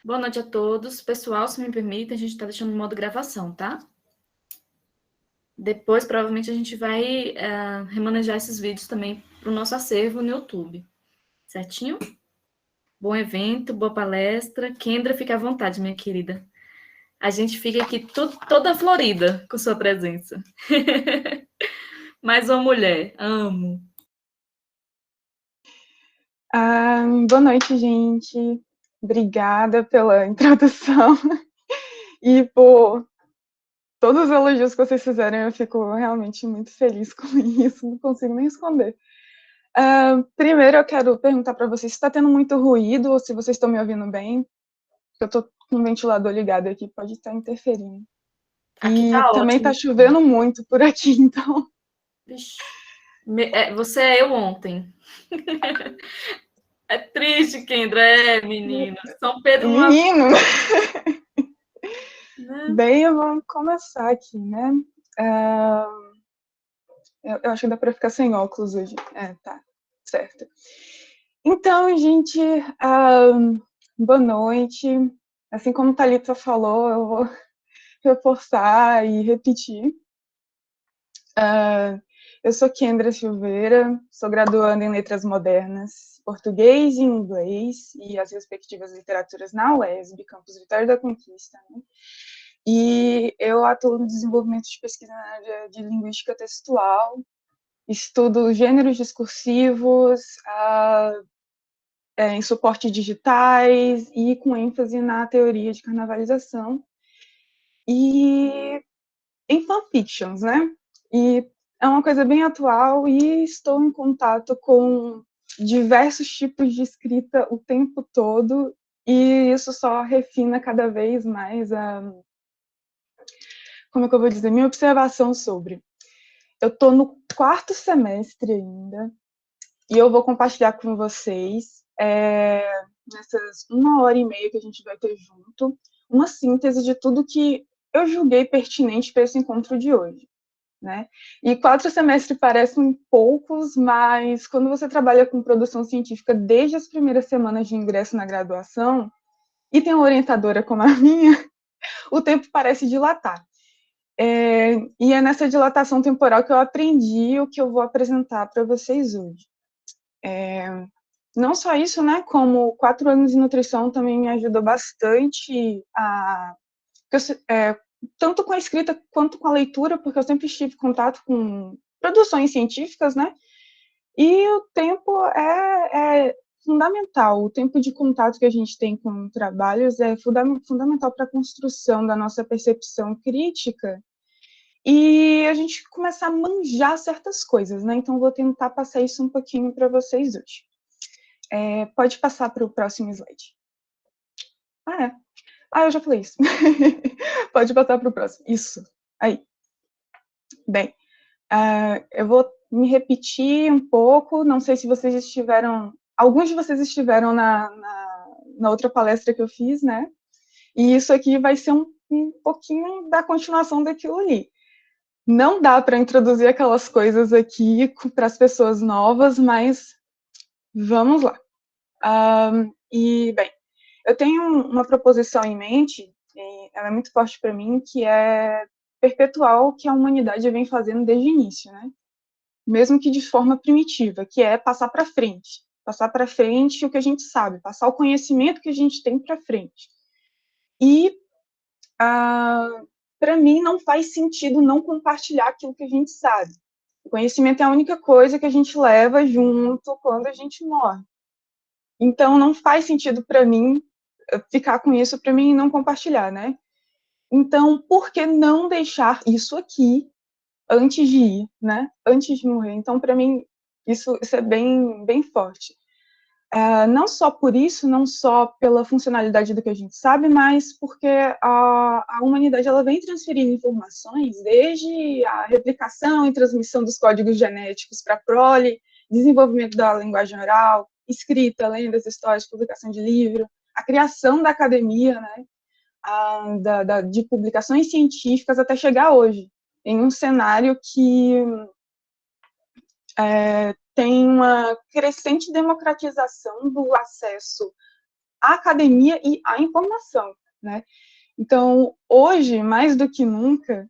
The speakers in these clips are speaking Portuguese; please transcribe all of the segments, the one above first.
Boa noite a todos. Pessoal, se me permitem, a gente está deixando no modo gravação, tá? Depois, provavelmente, a gente vai remanejar esses vídeos também para o nosso acervo no YouTube. Certinho? Bom evento, boa palestra. Kendra, fica à vontade, minha querida. A gente fica aqui toda florida com sua presença. Mais uma mulher. Amo. Boa noite, gente. Obrigada pela introdução e por todos os elogios que vocês fizeram. Eu fico realmente muito feliz com isso, não consigo nem responder. Primeiro, eu quero perguntar para vocês se está tendo muito ruído ou se vocês estão me ouvindo bem. Eu estou com o ventilador ligado aqui, pode estar interferindo. Aqui E tá também ótimo. está chovendo muito por aqui, então. Vixe. Você é eu ontem. É triste, Kendra, menina. São Pedro uma... Menino! Né? Bem, vamos começar aqui, né? Eu acho que dá para ficar sem óculos hoje. Tá, certo. Então, gente, boa noite. Assim como a Thalita falou, eu vou reforçar e repetir. Eu sou Kendra Silveira, sou graduanda em Letras Modernas, Português e Inglês e as respectivas literaturas na UESB, Campus Vitória da Conquista, né? E eu atuo no desenvolvimento de pesquisa na área de linguística textual, estudo gêneros discursivos, em suporte digitais e com ênfase na teoria de carnavalização e em fanfictions, né? E é uma coisa bem atual e estou em contato com diversos tipos de escrita o tempo todo e isso só refina cada vez mais como é que eu vou dizer, minha observação sobre. Eu estou no 4º semestre ainda e eu vou compartilhar com vocês, nessas 1h30 que a gente vai ter junto, uma síntese de tudo que eu julguei pertinente para esse encontro de hoje. Né? E 4 semestres parecem poucos, mas quando você trabalha com produção científica desde as primeiras semanas de ingresso na graduação, e tem uma orientadora como a minha, o tempo parece dilatar. E é nessa dilatação temporal que eu aprendi o que eu vou apresentar para vocês hoje. Não só isso, né, como 4 anos de nutrição também me ajudou bastante tanto com a escrita quanto com a leitura, porque eu sempre estive em contato com produções científicas, né, e o tempo é fundamental, o tempo de contato que a gente tem com trabalhos é fundamental para a construção da nossa percepção crítica e a gente começar a manjar certas coisas, né, então vou tentar passar isso um pouquinho para vocês hoje. Pode passar para o próximo slide. Eu já falei isso. Pode passar para o próximo. Isso. Aí. Bem, eu vou me repetir um pouco. Não sei se vocês estiveram... Alguns de vocês estiveram na outra palestra que eu fiz, né? E isso aqui vai ser um pouquinho da continuação daquilo ali. Não dá para introduzir aquelas coisas aqui para as pessoas novas, mas vamos lá. Bem, eu tenho uma proposição em mente, e ela é muito forte para mim, que é perpetuar o que a humanidade vem fazendo desde o início, né? Mesmo que de forma primitiva, que é passar para frente o que a gente sabe, passar o conhecimento que a gente tem para frente. E, para mim, não faz sentido não compartilhar aquilo que a gente sabe. O conhecimento é a única coisa que a gente leva junto quando a gente morre. Então, não faz sentido para mim ficar com isso para mim e não compartilhar, né? Então, por que não deixar isso aqui antes de ir, né? Antes de morrer. Então, para mim, isso é bem, bem forte. Não só por isso, não só pela funcionalidade do que a gente sabe, mas porque a humanidade ela vem transferindo informações desde a replicação e transmissão dos códigos genéticos para a prole, desenvolvimento da linguagem oral, escrita, lendas, histórias, publicação de livro, a criação da academia, né, de publicações científicas até chegar hoje, em um cenário que tem uma crescente democratização do acesso a academia e a informação, né? Então, hoje, mais do que nunca,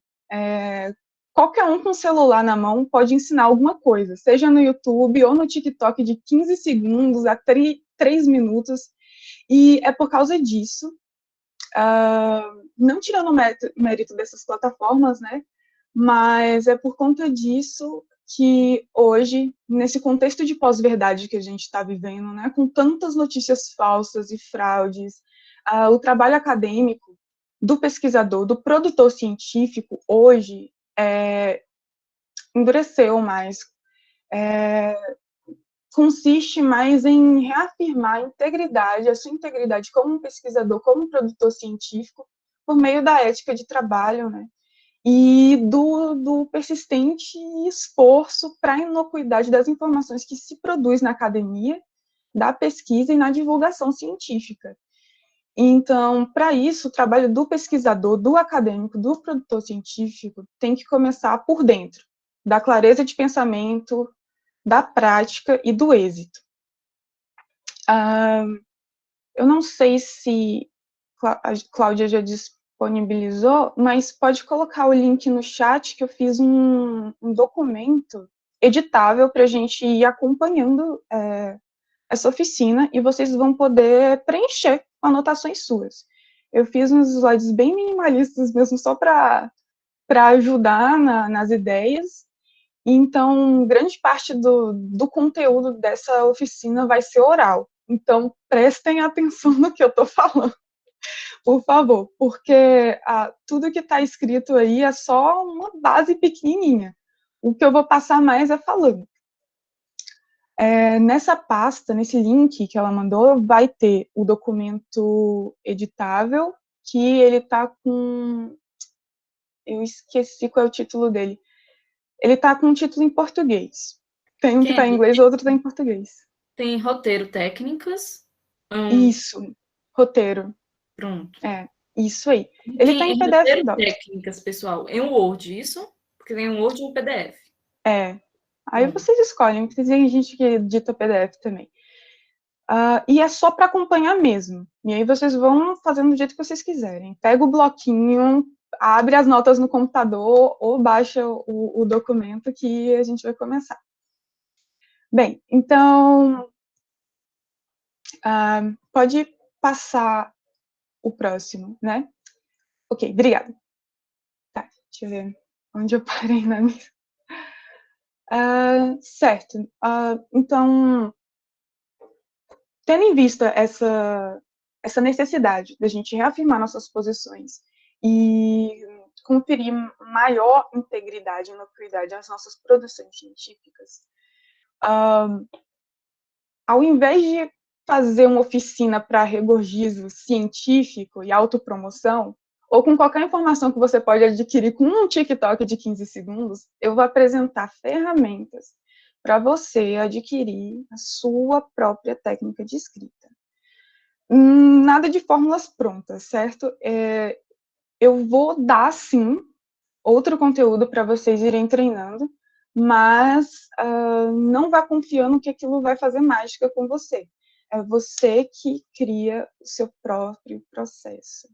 qualquer um com o celular na mão pode ensinar alguma coisa, seja no YouTube ou no TikTok de 15 segundos a 3 minutos, e é por causa disso, não tirando o mérito dessas plataformas, né, mas é por conta disso que hoje, nesse contexto de pós-verdade que a gente está vivendo, né, com tantas notícias falsas e fraudes, o trabalho acadêmico do pesquisador, do produtor científico, hoje, endureceu mais, consiste mais em reafirmar a integridade, a sua integridade como pesquisador, como produtor científico, por meio da ética de trabalho, né? E do persistente esforço para a inocuidade das informações que se produz na academia, da pesquisa e na divulgação científica. Então, para isso, o trabalho do pesquisador, do acadêmico, do produtor científico tem que começar por dentro, da clareza de pensamento, da prática e do êxito. Eu não sei se a Cláudia já disponibilizou, mas pode colocar o link no chat que eu fiz um documento editável para a gente ir acompanhando essa oficina e vocês vão poder preencher anotações suas. Eu fiz uns slides bem minimalistas mesmo, só para ajudar nas ideias. Então, grande parte do conteúdo dessa oficina vai ser oral. Então, prestem atenção no que eu estou falando, por favor, porque tudo que está escrito aí é só uma base pequenininha. O que eu vou passar mais é falando. Nessa pasta, nesse link que ela mandou, vai ter o documento editável, que ele está com... Eu esqueci qual é o título dele. Ele está com um título em português. Tem um que está em inglês e outro está em português. Tem roteiro técnicas. Isso, roteiro. Pronto. Isso aí. Ele está em PDF. Roteiro técnicas, pessoal, em Word, isso? Porque tem um Word e um PDF. Aí vocês escolhem, porque tem gente que edita PDF também. E é só para acompanhar mesmo. E aí vocês vão fazendo do jeito que vocês quiserem. Pega o bloquinho, abre as notas no computador ou baixa o documento que a gente vai começar. Bem, então, pode passar o próximo, né? Ok, obrigada. Tá, deixa eu ver onde eu parei na minha... certo. Então, tendo em vista essa necessidade da gente reafirmar nossas posições e conferir maior integridade e inocuidade às nossas produções científicas, ao invés de fazer uma oficina para regorgizo científico e autopromoção, ou com qualquer informação que você pode adquirir com um TikTok de 15 segundos, eu vou apresentar ferramentas para você adquirir a sua própria técnica de escrita. Nada de fórmulas prontas, certo? Eu vou dar, sim, outro conteúdo para vocês irem treinando, mas não vá confiando que aquilo vai fazer mágica com você. É você que cria o seu próprio processo.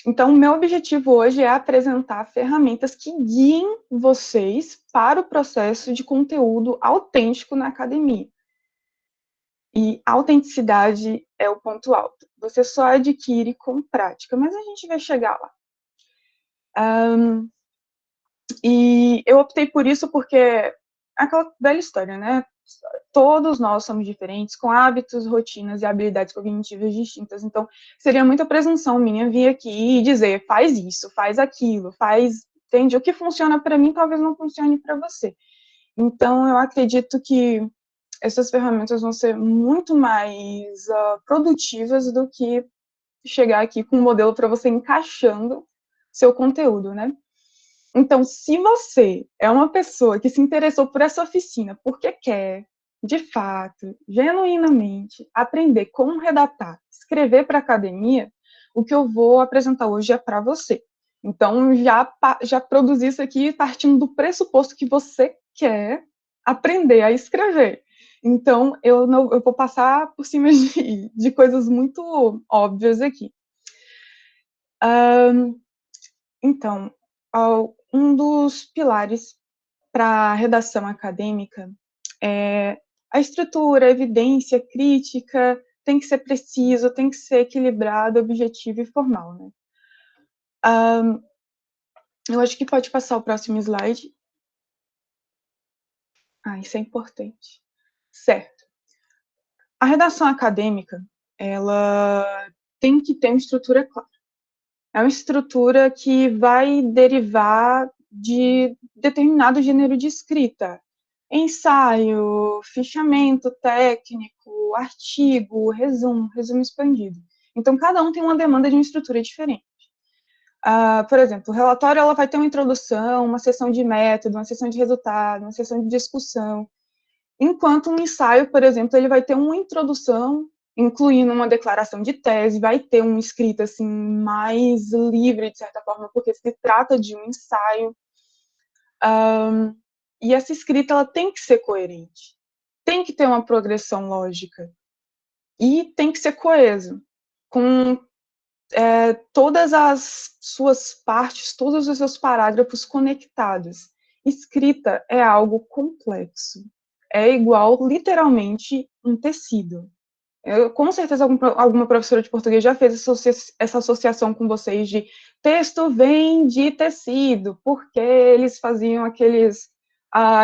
Então, o meu objetivo hoje é apresentar ferramentas que guiem vocês para o processo de conteúdo autêntico na academia. E autenticidade é o ponto alto. Você só adquire com prática, mas a gente vai chegar lá. E eu optei por isso porque é aquela velha história, né? Todos nós somos diferentes, com hábitos, rotinas e habilidades cognitivas distintas. Então, seria muita presunção minha vir aqui e dizer, faz isso, faz aquilo, entende? O que funciona para mim talvez não funcione para você. Então, eu acredito que essas ferramentas vão ser muito mais produtivas do que chegar aqui com um modelo para você encaixando seu conteúdo, né? Então, se você é uma pessoa que se interessou por essa oficina porque quer, de fato, genuinamente, aprender como redatar, escrever para a academia, o que eu vou apresentar hoje é para você. Então, já produzi isso aqui partindo do pressuposto que você quer aprender a escrever. Então, eu vou passar por cima de coisas muito óbvias aqui. Então, um dos pilares para a redação acadêmica é a estrutura, a evidência, crítica, tem que ser preciso, tem que ser equilibrado, objetivo e formal, né? Eu acho que pode passar o próximo slide. Isso é importante. Certo. A redação acadêmica, ela tem que ter uma estrutura clara. É uma estrutura que vai derivar de determinado gênero de escrita. Ensaio, fichamento técnico, artigo, resumo expandido. Então, cada um tem uma demanda de uma estrutura diferente. Por exemplo, o relatório ela vai ter uma introdução, uma sessão de método, uma sessão de resultado, uma sessão de discussão. Enquanto um ensaio, por exemplo, ele vai ter uma introdução, incluindo uma declaração de tese, vai ter uma escrita assim mais livre, de certa forma, porque se trata de um ensaio. E essa escrita ela tem que ser coerente, tem que ter uma progressão lógica e tem que ser coeso, com todas as suas partes, todos os seus parágrafos conectados. Escrita é algo complexo. É igual, literalmente, um tecido. Com certeza, alguma professora de português já fez essa associação com vocês de texto vem de tecido, porque eles faziam aqueles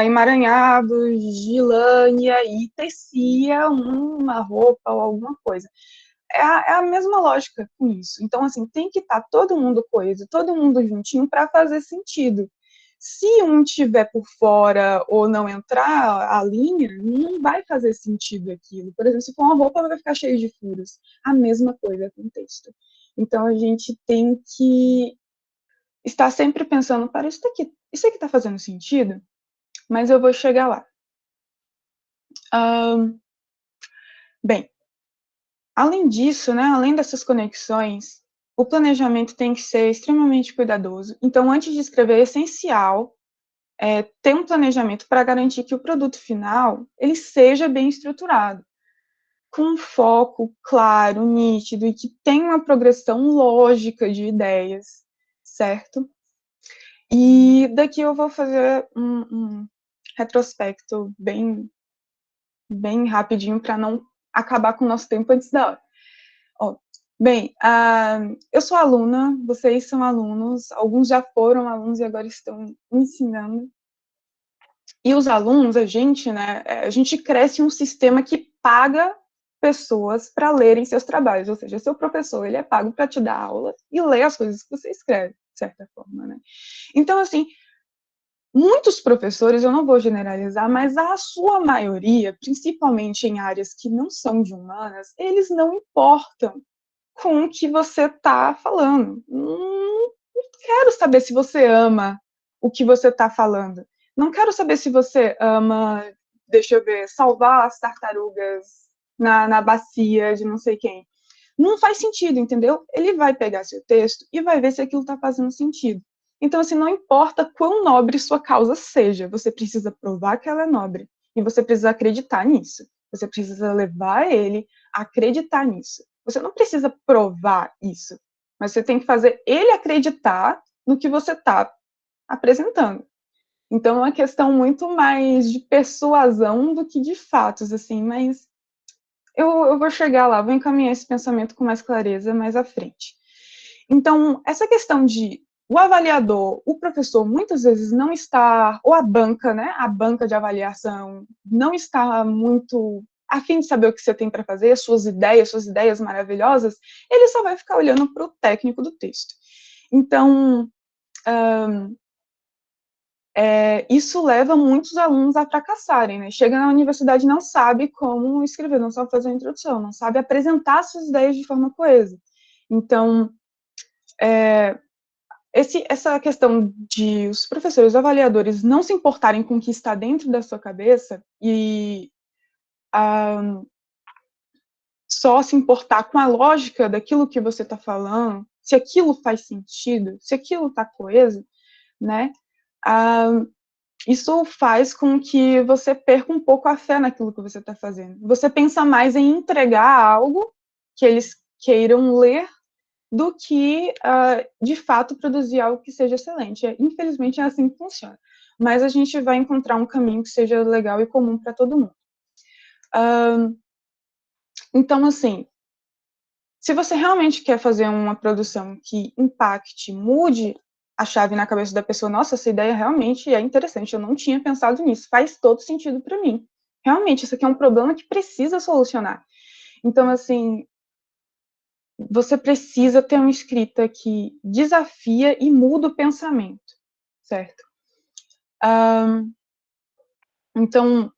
emaranhados de lã e aí tecia uma roupa ou alguma coisa. É a mesma lógica com isso. Então, assim, tem que estar todo mundo coeso, todo mundo juntinho para fazer sentido. Se um tiver por fora ou não entrar a linha, não vai fazer sentido aquilo. Por exemplo, se for uma roupa, vai ficar cheio de furos. A mesma coisa com o texto. Então, a gente tem que estar sempre pensando, para isso aqui está fazendo sentido? Mas eu vou chegar lá. Bem, além disso, né, além dessas conexões, o planejamento tem que ser extremamente cuidadoso. Então, antes de escrever, é essencial ter um planejamento para garantir que o produto final ele seja bem estruturado, com um foco claro, nítido e que tenha uma progressão lógica de ideias, certo? E daqui eu vou fazer um retrospecto bem rapidinho para não acabar com o nosso tempo antes da hora. Bem, eu sou aluna, vocês são alunos, alguns já foram alunos e agora estão ensinando. E os alunos, a gente, né, a gente cresce em um sistema que paga pessoas para lerem seus trabalhos, ou seja, seu professor, ele é pago para te dar aula e ler as coisas que você escreve, de certa forma, né? Então, assim, muitos professores, eu não vou generalizar, mas a sua maioria, principalmente em áreas que não são de humanas, eles não importam com o que você está falando. Não quero saber se você ama o que você está falando. Não quero saber se você ama, deixa eu ver, salvar as tartarugas na bacia de não sei quem. Não faz sentido, entendeu? Ele vai pegar seu texto e vai ver se aquilo está fazendo sentido. Então, assim, não importa quão nobre sua causa seja, você precisa provar que ela é nobre. E você precisa acreditar nisso. Você precisa levar ele a acreditar nisso. Você não precisa provar isso, mas você tem que fazer ele acreditar no que você está apresentando. Então, é uma questão muito mais de persuasão do que de fatos, assim, mas eu vou chegar lá, vou encaminhar esse pensamento com mais clareza mais à frente. Então, essa questão de o avaliador, o professor, muitas vezes não está, ou a banca, né, a banca de avaliação, não está muito a fim de saber o que você tem para fazer, suas ideias maravilhosas, ele só vai ficar olhando para o técnico do texto. Então, isso leva muitos alunos a fracassarem, né? Chega na universidade e não sabe como escrever, não sabe fazer uma introdução, não sabe apresentar suas ideias de forma coesa. Então, essa questão de os professores, os avaliadores não se importarem com o que está dentro da sua cabeça e só se importar com a lógica daquilo que você está falando, se aquilo faz sentido, se aquilo está coeso, né? isso faz com que você perca um pouco a fé naquilo que você está fazendo. Você pensa mais em entregar algo que eles queiram ler do que, de fato, produzir algo que seja excelente. Infelizmente, é assim que funciona. Mas a gente vai encontrar um caminho que seja legal e comum para todo mundo. Então, assim, se você realmente quer fazer uma produção que impacte, mude a chave na cabeça da pessoa, nossa, essa ideia realmente é interessante, eu não tinha pensado nisso, faz todo sentido para mim. Realmente, isso aqui é um problema que precisa solucionar. Então, assim, você precisa ter uma escrita que desafia e muda o pensamento, certo? Então,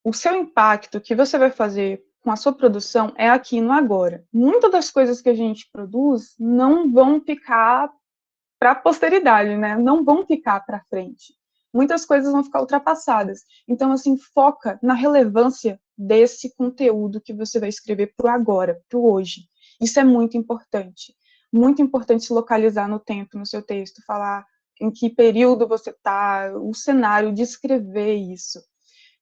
o seu impacto que você vai fazer com a sua produção é aqui no agora. Muitas das coisas que a gente produz não vão ficar para a posteridade, né? Não vão ficar para frente. Muitas coisas vão ficar ultrapassadas. Então, assim, foca na relevância desse conteúdo que você vai escrever para o agora, para o hoje. Isso é muito importante. Muito importante se localizar no tempo, no seu texto, falar em que período você está, o cenário, descrever isso.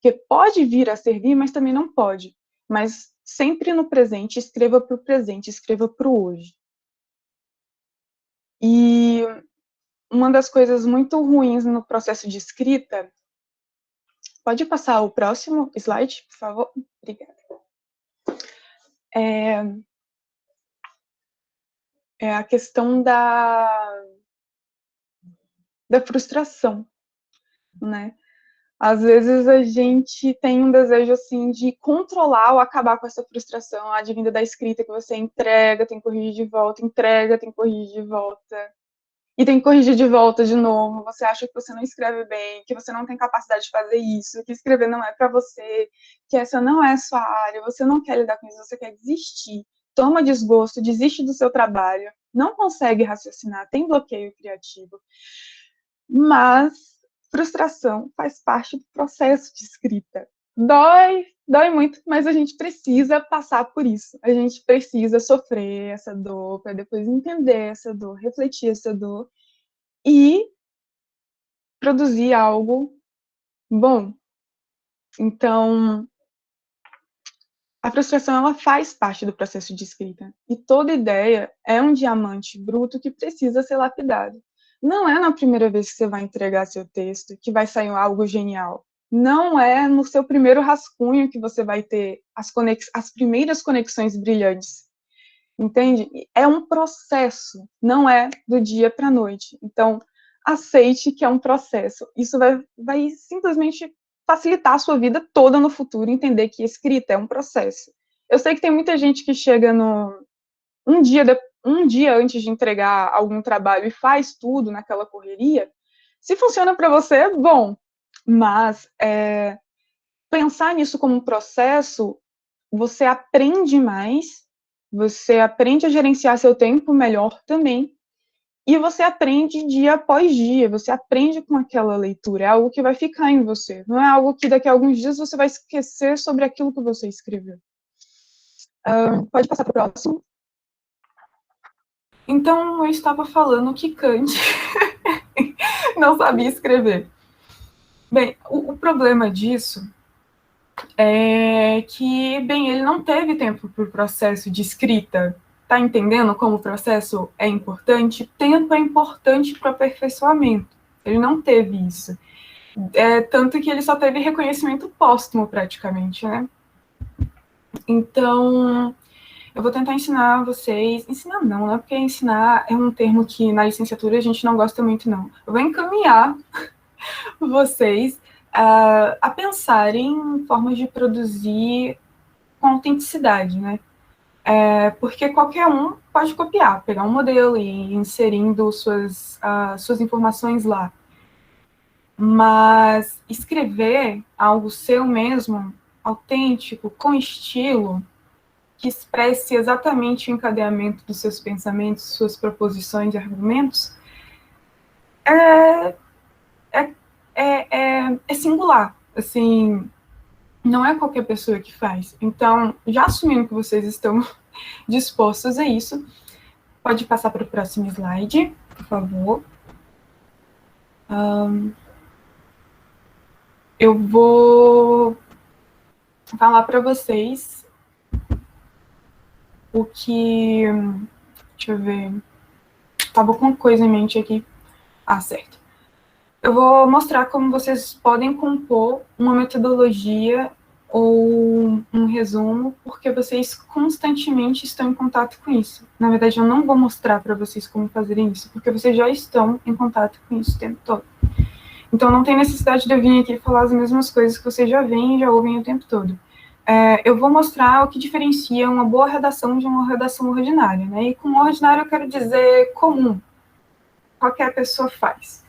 Porque pode vir a servir, mas também não pode. Mas sempre no presente, escreva para o presente, escreva para o hoje. E uma das coisas muito ruins no processo de escrita, pode passar o próximo slide, por favor? Obrigada. É a questão da frustração, né? Às vezes a gente tem um desejo, assim, de controlar ou acabar com essa frustração advinda da escrita, que você entrega, tem que corrigir de volta, entrega, tem que corrigir de volta. E tem que corrigir de volta de novo, você acha que você não escreve bem, que você não tem capacidade de fazer isso, que escrever não é para você, que essa não é a sua área, você não quer lidar com isso, você quer desistir, toma desgosto, desiste do seu trabalho, não consegue raciocinar, tem bloqueio criativo. Mas frustração faz parte do processo de escrita. Dói muito, mas a gente precisa passar por isso. A gente precisa sofrer essa dor, para depois entender essa dor, refletir essa dor e produzir algo bom. Então, a frustração, ela faz parte do processo de escrita. E toda ideia é um diamante bruto que precisa ser lapidado. Não é na primeira vez que você vai entregar seu texto que vai sair algo genial. Não é no seu primeiro rascunho que você vai ter as primeiras conexões brilhantes. Entende? É um processo, não é do dia para a noite. Então, aceite que é um processo. Isso vai simplesmente facilitar a sua vida toda no futuro, entender que escrita é um processo. Eu sei que tem muita gente que chega um dia antes de entregar algum trabalho e faz tudo naquela correria. Se funciona para você, bom, mas pensar nisso como um processo, você aprende mais, você aprende a gerenciar seu tempo melhor também, e você aprende dia após dia, você aprende com aquela leitura, é algo que vai ficar em você, não é algo que daqui a alguns dias você vai esquecer sobre aquilo que você escreveu. Pode passar para o próximo. Então, eu estava falando que Kant não sabia escrever. Bem, o problema disso é que, bem, ele não teve tempo para o processo de escrita. Tá entendendo como o processo é importante? Tempo é importante para o aperfeiçoamento. Ele não teve isso. Tanto que ele só teve reconhecimento póstumo, praticamente, né? Então, eu vou tentar ensinar vocês... Ensinar não, né? Porque ensinar é um termo que na licenciatura a gente não gosta muito, não. Eu vou encaminhar vocês a pensarem em formas de produzir com autenticidade, né? Porque qualquer um pode copiar, pegar um modelo e ir inserindo suas informações lá. Mas escrever algo seu mesmo, autêntico, com estilo, que expresse exatamente o encadeamento dos seus pensamentos, suas proposições e argumentos, é singular. Assim, não é qualquer pessoa que faz. Então, já assumindo que vocês estão dispostos a isso, pode passar para o próximo slide, por favor. eu vou falar para vocês o que... Deixa eu ver... Tava com coisa em mente aqui. Ah, certo. Eu vou mostrar como vocês podem compor uma metodologia ou um resumo, porque vocês constantemente estão em contato com isso. Na verdade, eu não vou mostrar para vocês como fazerem isso, porque vocês já estão em contato com isso o tempo todo. Então, não tem necessidade de eu vir aqui falar as mesmas coisas que vocês já veem e já ouvem o tempo todo. Eu vou mostrar o que diferencia uma boa redação de uma redação ordinária, né? E com ordinário eu quero dizer comum, qualquer pessoa faz.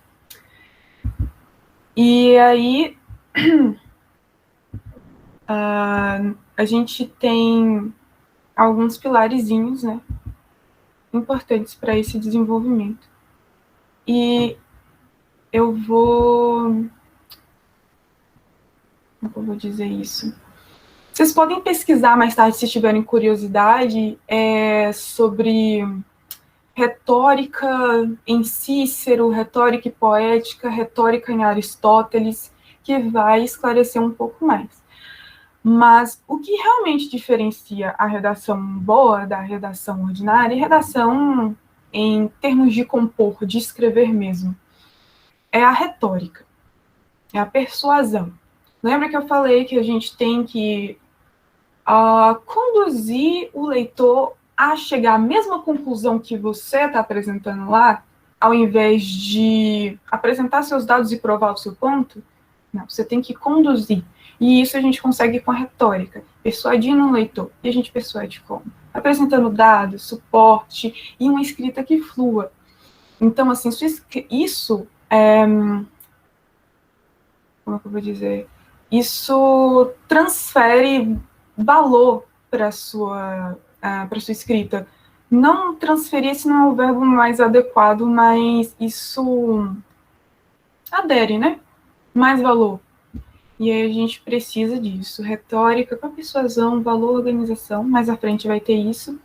E aí, a gente tem alguns pilarezinhos, né, importantes para esse desenvolvimento. E eu vou... Como eu vou dizer isso? Vocês podem pesquisar mais tarde, se tiverem curiosidade, sobre retórica em Cícero, retórica e poética, retórica em Aristóteles, que vai esclarecer um pouco mais. Mas o que realmente diferencia a redação boa da redação ordinária, e redação em termos de compor, de escrever mesmo, é a retórica, é a persuasão. Lembra que eu falei que a gente tem que conduzir o leitor a chegar à mesma conclusão que você está apresentando lá, ao invés de apresentar seus dados e provar o seu ponto? Não, você tem que conduzir. E isso a gente consegue com a retórica, persuadindo o leitor. E a gente persuade como? Apresentando dados, suporte e uma escrita que flua. Então, assim, isso é... Como é que eu vou dizer? Isso transfere valor para a sua escrita. Não transferir, esse não é o verbo mais adequado, mas isso adere, né? Mais valor. E aí a gente precisa disso. Retórica para persuasão, valor, organização. Mais à frente vai ter isso.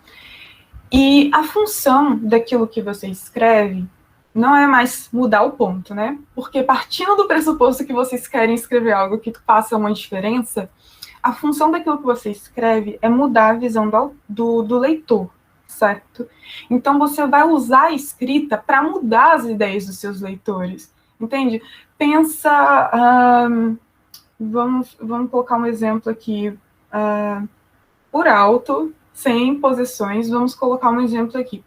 E a função daquilo que você escreve não é mais mudar o ponto, né? Porque partindo do pressuposto que vocês querem escrever algo que faça uma diferença, a função daquilo que você escreve é mudar a visão do leitor, certo? Então você vai usar a escrita para mudar as ideias dos seus leitores, entende? Pensa... Vamos colocar um exemplo aqui por alto, sem posições. Vamos colocar um exemplo aqui.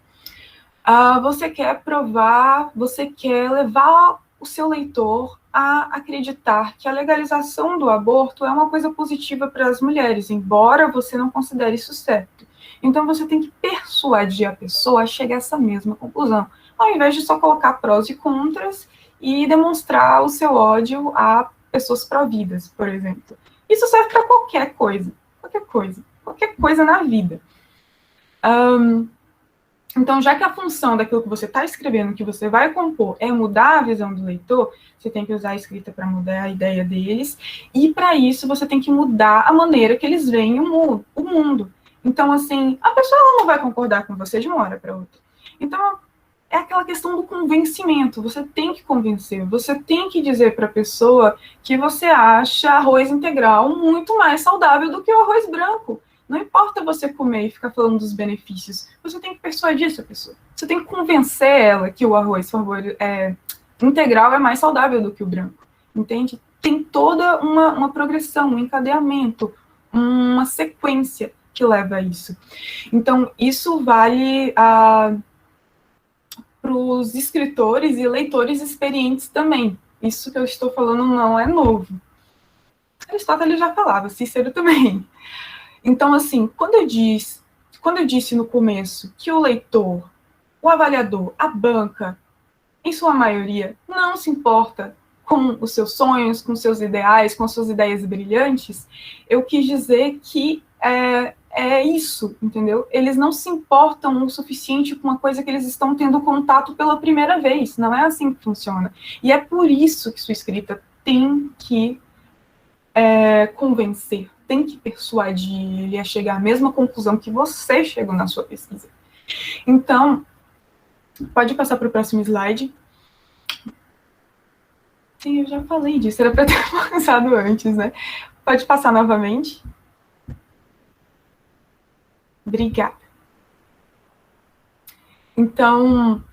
Você quer provar, você quer levar o seu leitor a acreditar que a legalização do aborto é uma coisa positiva para as mulheres, embora você não considere isso certo. Então você tem que persuadir a pessoa a chegar a essa mesma conclusão, ao invés de só colocar prós e contras e demonstrar o seu ódio a pessoas pró-vidas, por exemplo. Isso serve para qualquer coisa na vida. Então, já que a função daquilo que você está escrevendo, que você vai compor, é mudar a visão do leitor, você tem que usar a escrita para mudar a ideia deles, e para isso você tem que mudar a maneira que eles veem o mundo. Então, assim, a pessoa ela não vai concordar com você de uma hora para outra. Então, é aquela questão do convencimento. Você tem que convencer, você tem que dizer para a pessoa que você acha arroz integral muito mais saudável do que o arroz branco. Não importa você comer e ficar falando dos benefícios, você tem que persuadir essa pessoa. Você tem que convencer ela que o arroz integral é mais saudável do que o branco, entende? Tem toda uma progressão, um encadeamento, uma sequência que leva a isso. Então, isso vale para os escritores e leitores experientes também. Isso que eu estou falando não é novo. Aristóteles já falava, Cícero também. Então, assim, quando eu disse no começo que o leitor, o avaliador, a banca, em sua maioria, não se importa com os seus sonhos, com seus ideais, com as suas ideias brilhantes, eu quis dizer que é isso, entendeu? Eles não se importam o suficiente com uma coisa que eles estão tendo contato pela primeira vez. Não é assim que funciona. E é por isso que sua escrita tem que convencer, tem que persuadir ele a chegar à mesma conclusão que você chegou na sua pesquisa. Então, pode passar para o próximo slide. Sim, eu já falei disso, era para ter passado antes, né? Pode passar novamente. Obrigada. Então,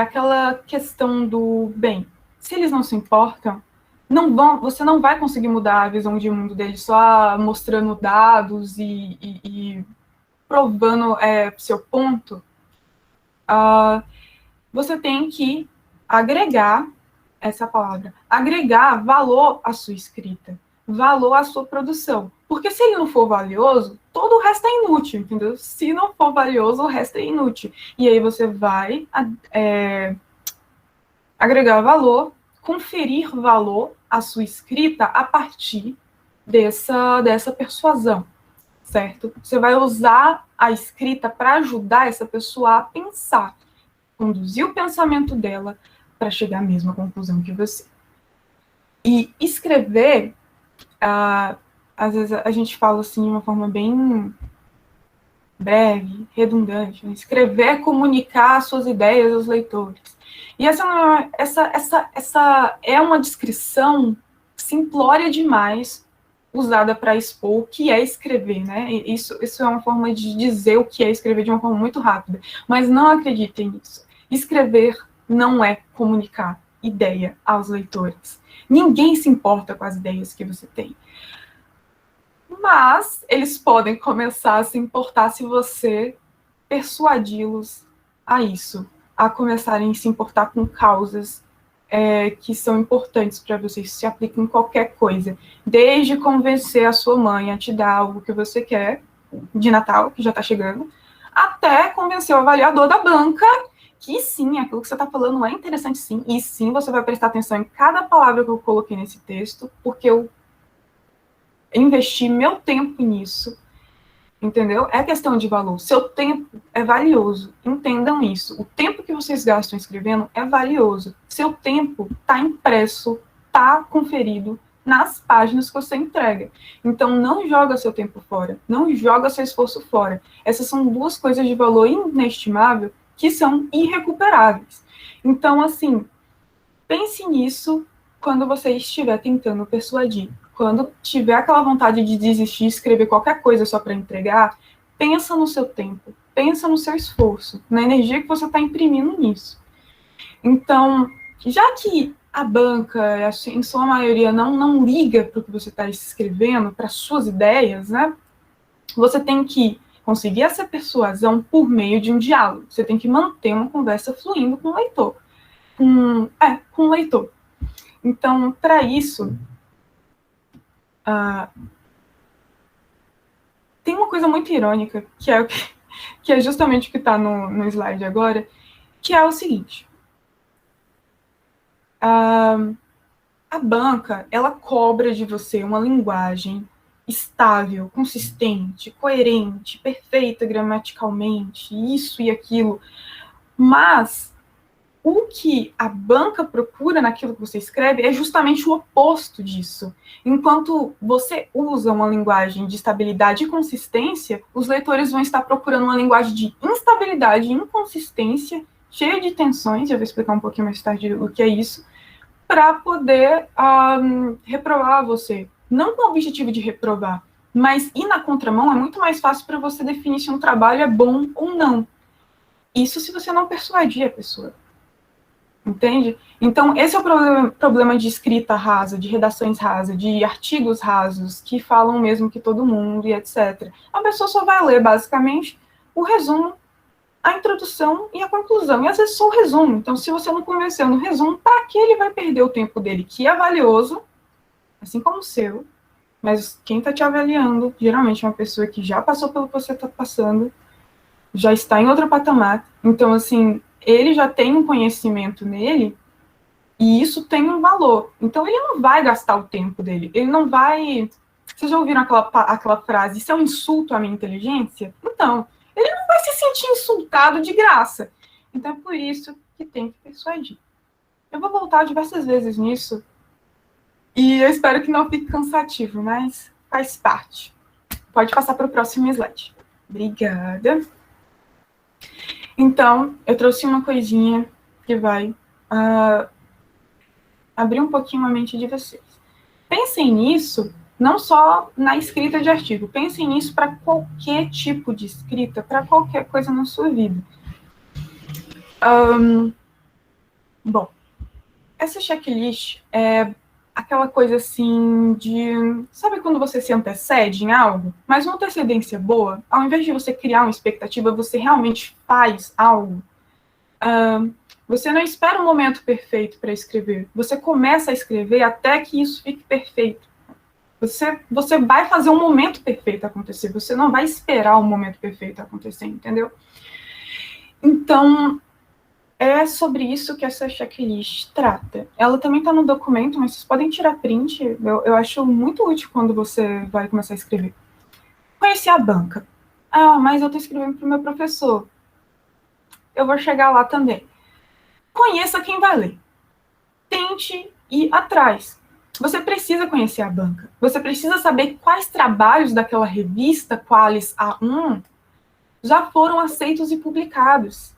aquela questão do, bem, se eles não se importam, você não vai conseguir mudar a visão de mundo deles só mostrando dados e provando seu ponto. Você tem que agregar essa palavra, agregar valor à sua escrita, valor à sua produção. Porque se ele não for valioso, todo o resto é inútil, entendeu? Se não for valioso, o resto é inútil. E aí você vai agregar valor, conferir valor à sua escrita a partir dessa persuasão, certo? Você vai usar a escrita para ajudar essa pessoa a pensar, conduzir o pensamento dela para chegar à mesma conclusão que você. E escrever, às vezes a gente fala assim de uma forma bem breve, redundante. Né? Escrever é comunicar suas ideias aos leitores. E essa é uma descrição simplória demais usada para expor o que é escrever, né? Isso é uma forma de dizer o que é escrever de uma forma muito rápida. Mas não acreditem nisso. Escrever não é comunicar ideia aos leitores. Ninguém se importa com as ideias que você tem. Mas eles podem começar a se importar se você persuadi-los a isso, a começarem a se importar com causas que são importantes para vocês, se aplicam em qualquer coisa, desde convencer a sua mãe a te dar algo que você quer, de Natal, que já está chegando, até convencer o avaliador da banca que sim, aquilo que você está falando é interessante sim, e sim, você vai prestar atenção em cada palavra que eu coloquei nesse texto, porque eu investi meu tempo nisso, entendeu? É questão de valor. Seu tempo é valioso. Entendam isso. O tempo que vocês gastam escrevendo é valioso. Seu tempo está impresso, está conferido nas páginas que você entrega. Então, não joga seu tempo fora. Não joga seu esforço fora. Essas são duas coisas de valor inestimável que são irrecuperáveis. Então, assim, pense nisso quando você estiver tentando persuadir. Quando tiver aquela vontade de desistir, escrever qualquer coisa só para entregar, pensa no seu tempo, pensa no seu esforço, na energia que você está imprimindo nisso. Então, já que a banca, em sua maioria, não liga para o que você está escrevendo, para suas ideias, né? Você tem que conseguir essa persuasão por meio de um diálogo. Você tem que manter uma conversa fluindo com o leitor. Com o leitor. Então, para isso, tem uma coisa muito irônica, que é justamente o que está no slide agora, que é o seguinte. A banca, ela cobra de você uma linguagem estável, consistente, coerente, perfeita gramaticalmente, isso e aquilo. Mas o que a banca procura naquilo que você escreve é justamente o oposto disso. Enquanto você usa uma linguagem de estabilidade e consistência, os leitores vão estar procurando uma linguagem de instabilidade e inconsistência, cheia de tensões, eu vou explicar um pouquinho mais tarde o que é isso, para poder reprovar você. Não com o objetivo de reprovar, mas ir na contramão é muito mais fácil para você definir se um trabalho é bom ou não. Isso se você não persuadir a pessoa. Entende? Então, esse é o problema de escrita rasa, de redações rasas, de artigos rasos, que falam mesmo que todo mundo e etc. A pessoa só vai ler, basicamente, o resumo, a introdução e a conclusão. E às vezes só o resumo. Então, se você não convenceu no resumo, para que ele vai perder o tempo dele, que é valioso, assim como o seu, mas quem está te avaliando, geralmente é uma pessoa que já passou pelo que você está passando, já está em outro patamar. Então, assim, ele já tem um conhecimento nele e isso tem um valor. Então, ele não vai gastar o tempo dele. Ele não vai... Vocês já ouviram aquela frase, isso é um insulto à minha inteligência? Então, ele não vai se sentir insultado de graça. Então, é por isso que tem que persuadir. Eu vou voltar diversas vezes nisso e eu espero que não fique cansativo, mas faz parte. Pode passar para o próximo slide. Obrigada. Então, eu trouxe uma coisinha que vai abrir um pouquinho a mente de vocês. Pensem nisso, não só na escrita de artigo, pensem nisso para qualquer tipo de escrita, para qualquer coisa na sua vida. Bom, essa checklist é aquela coisa assim de... Sabe quando você se antecede em algo? Mas uma antecedência boa, ao invés de você criar uma expectativa, você realmente faz algo. Você não espera um momento perfeito para escrever. Você começa a escrever até que isso fique perfeito. Você vai fazer um momento perfeito acontecer. Você não vai esperar o momento perfeito acontecer, entendeu? Então, é sobre isso que essa checklist trata. Ela também está no documento, mas vocês podem tirar print. Eu acho muito útil quando você vai começar a escrever. Conhecer a banca. Mas eu estou escrevendo para o meu professor. Eu vou chegar lá também. Conheça quem vai ler. Tente ir atrás. Você precisa conhecer a banca. Você precisa saber quais trabalhos daquela revista, Qualis A1, já foram aceitos e publicados.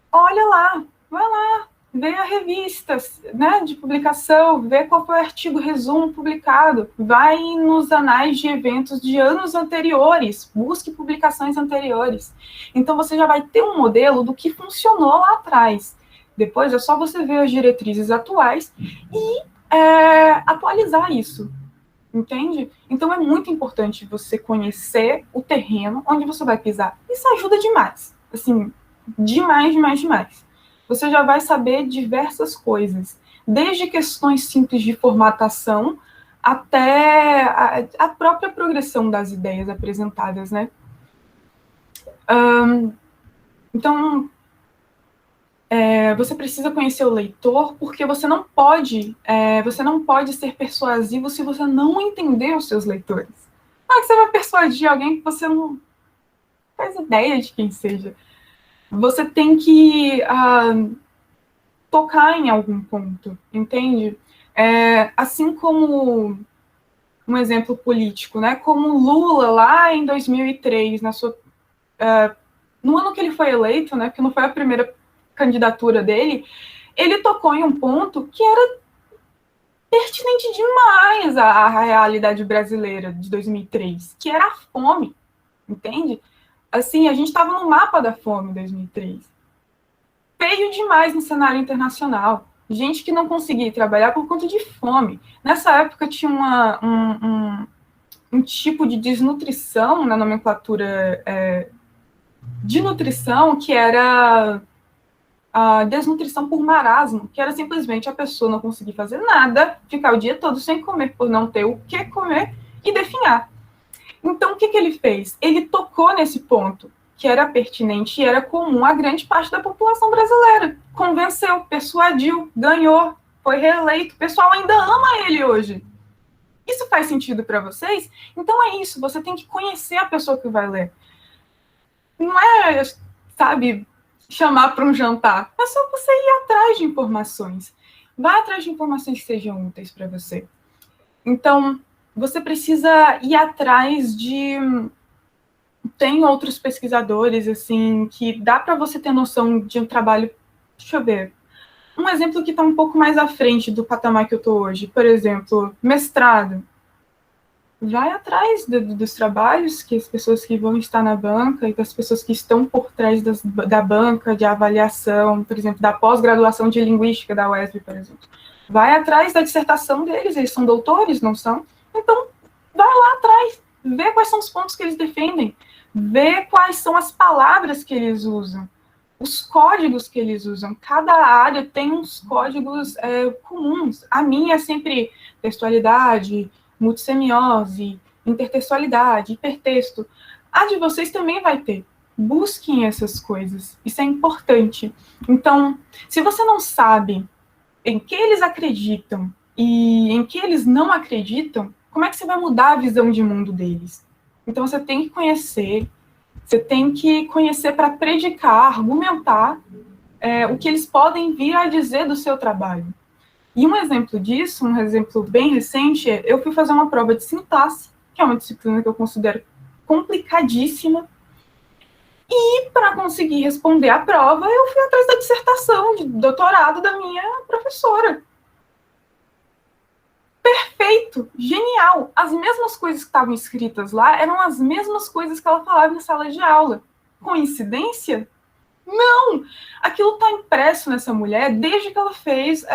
Olha lá, vai lá, vê a revista, né, de publicação, vê qual foi o artigo resumo publicado, vai nos anais de eventos de anos anteriores, busque publicações anteriores. Então você já vai ter um modelo do que funcionou lá atrás. Depois é só você ver as diretrizes atuais e atualizar isso, entende? Então é muito importante você conhecer o terreno onde você vai pisar. Isso ajuda demais, assim, demais, demais, demais. Você já vai saber diversas coisas, desde questões simples de formatação até a própria progressão das ideias apresentadas, né? Então, você precisa conhecer o leitor, porque você não pode ser persuasivo se você não entender os seus leitores. Você vai persuadir alguém que você não faz ideia de quem seja. Você tem que tocar em algum ponto, entende? Assim como um exemplo político, né? Como Lula, lá em 2003, no ano que ele foi eleito, né? Porque não foi a primeira candidatura dele, ele tocou em um ponto que era pertinente demais à realidade brasileira de 2003, que era a fome, entende? Assim, a gente estava no mapa da fome em 2003. Feio demais no cenário internacional. Gente que não conseguia trabalhar por conta de fome. Nessa época tinha um tipo de desnutrição na nomenclatura de nutrição que era a desnutrição por marasmo, que era simplesmente a pessoa não conseguir fazer nada, ficar o dia todo sem comer por não ter o que comer e definhar. Então, o que ele fez? Ele tocou nesse ponto, que era pertinente e era comum a grande parte da população brasileira. Convenceu, persuadiu, ganhou, foi reeleito. O pessoal ainda ama ele hoje. Isso faz sentido para vocês? Então é isso, você tem que conhecer a pessoa que vai ler. Não é, sabe, chamar para um jantar. É só você ir atrás de informações. Vá atrás de informações que sejam úteis para você. Então, você precisa ir atrás de... Tem outros pesquisadores, assim, que dá para você ter noção de um trabalho... Deixa eu ver. Um exemplo que está um pouco mais à frente do patamar que eu estou hoje. Por exemplo, mestrado. Vai atrás dos trabalhos que as pessoas que vão estar na banca e das pessoas que estão por trás da banca de avaliação, por exemplo, da pós-graduação de linguística da UESB, por exemplo. Vai atrás da dissertação deles, eles são doutores, não são? Então, vai lá atrás, vê quais são os pontos que eles defendem, vê quais são as palavras que eles usam, os códigos que eles usam. Cada área tem uns códigos comuns. A minha é sempre textualidade, multissemiose, intertextualidade, hipertexto. A de vocês também vai ter. Busquem essas coisas. Isso é importante. Então, se você não sabe em que eles acreditam e em que eles não acreditam, como é que você vai mudar a visão de mundo deles? Então, você tem que conhecer para predicar, argumentar o que eles podem vir a dizer do seu trabalho. E um exemplo disso, um exemplo bem recente, eu fui fazer uma prova de sintaxe, que é uma disciplina que eu considero complicadíssima, e para conseguir responder a prova, eu fui atrás da dissertação de doutorado da minha professora. perfeito, genial. As mesmas coisas que estavam escritas lá eram as mesmas coisas que ela falava em sala de aula. Coincidência? Não! Aquilo está impresso nessa mulher desde que ela fez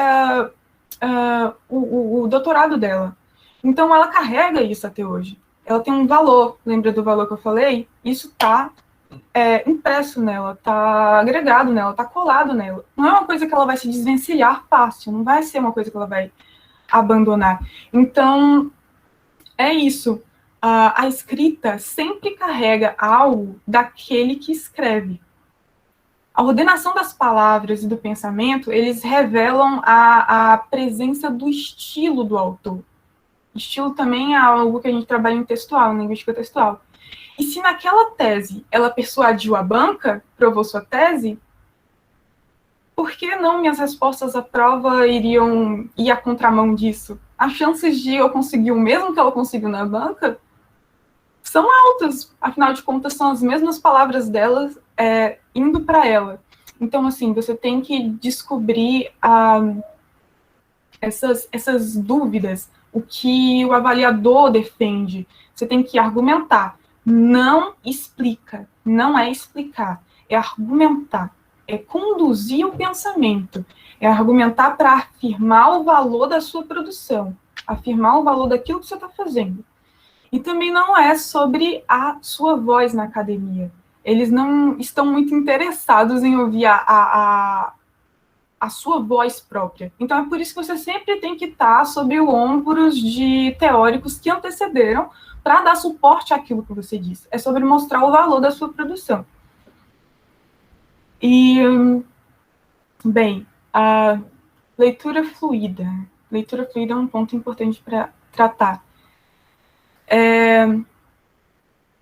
o doutorado dela. Então, ela carrega isso até hoje. Ela tem um valor. Lembra do valor que eu falei? Isso está impresso nela, está agregado nela, está colado nela. Não é uma coisa que ela vai se desvencilhar fácil, não vai ser uma coisa que ela vai abandonar. Então, é isso. A escrita sempre carrega algo daquele que escreve. A ordenação das palavras e do pensamento, eles revelam a presença do estilo do autor. Estilo também é algo que a gente trabalha em textual, em linguística textual. E se naquela tese ela persuadiu a banca, provou sua tese, por que não minhas respostas à prova iriam ir à contramão disso? As chances de eu conseguir o mesmo que ela conseguiu na banca são altas. Afinal de contas, são as mesmas palavras delas indo para ela. Então, assim, você tem que descobrir essas dúvidas, o que o avaliador defende. Você tem que argumentar. Não explica, não é explicar, é argumentar. É conduzir o pensamento, é argumentar para afirmar o valor da sua produção, afirmar o valor daquilo que você está fazendo. E também não é sobre a sua voz na academia. Eles não estão muito interessados em ouvir a sua voz própria. Então, é por isso que você sempre tem que estar sob ombros de teóricos que antecederam para dar suporte àquilo que você diz. É sobre mostrar o valor da sua produção. E, bem, a leitura fluida. Leitura fluida é um ponto importante para tratar.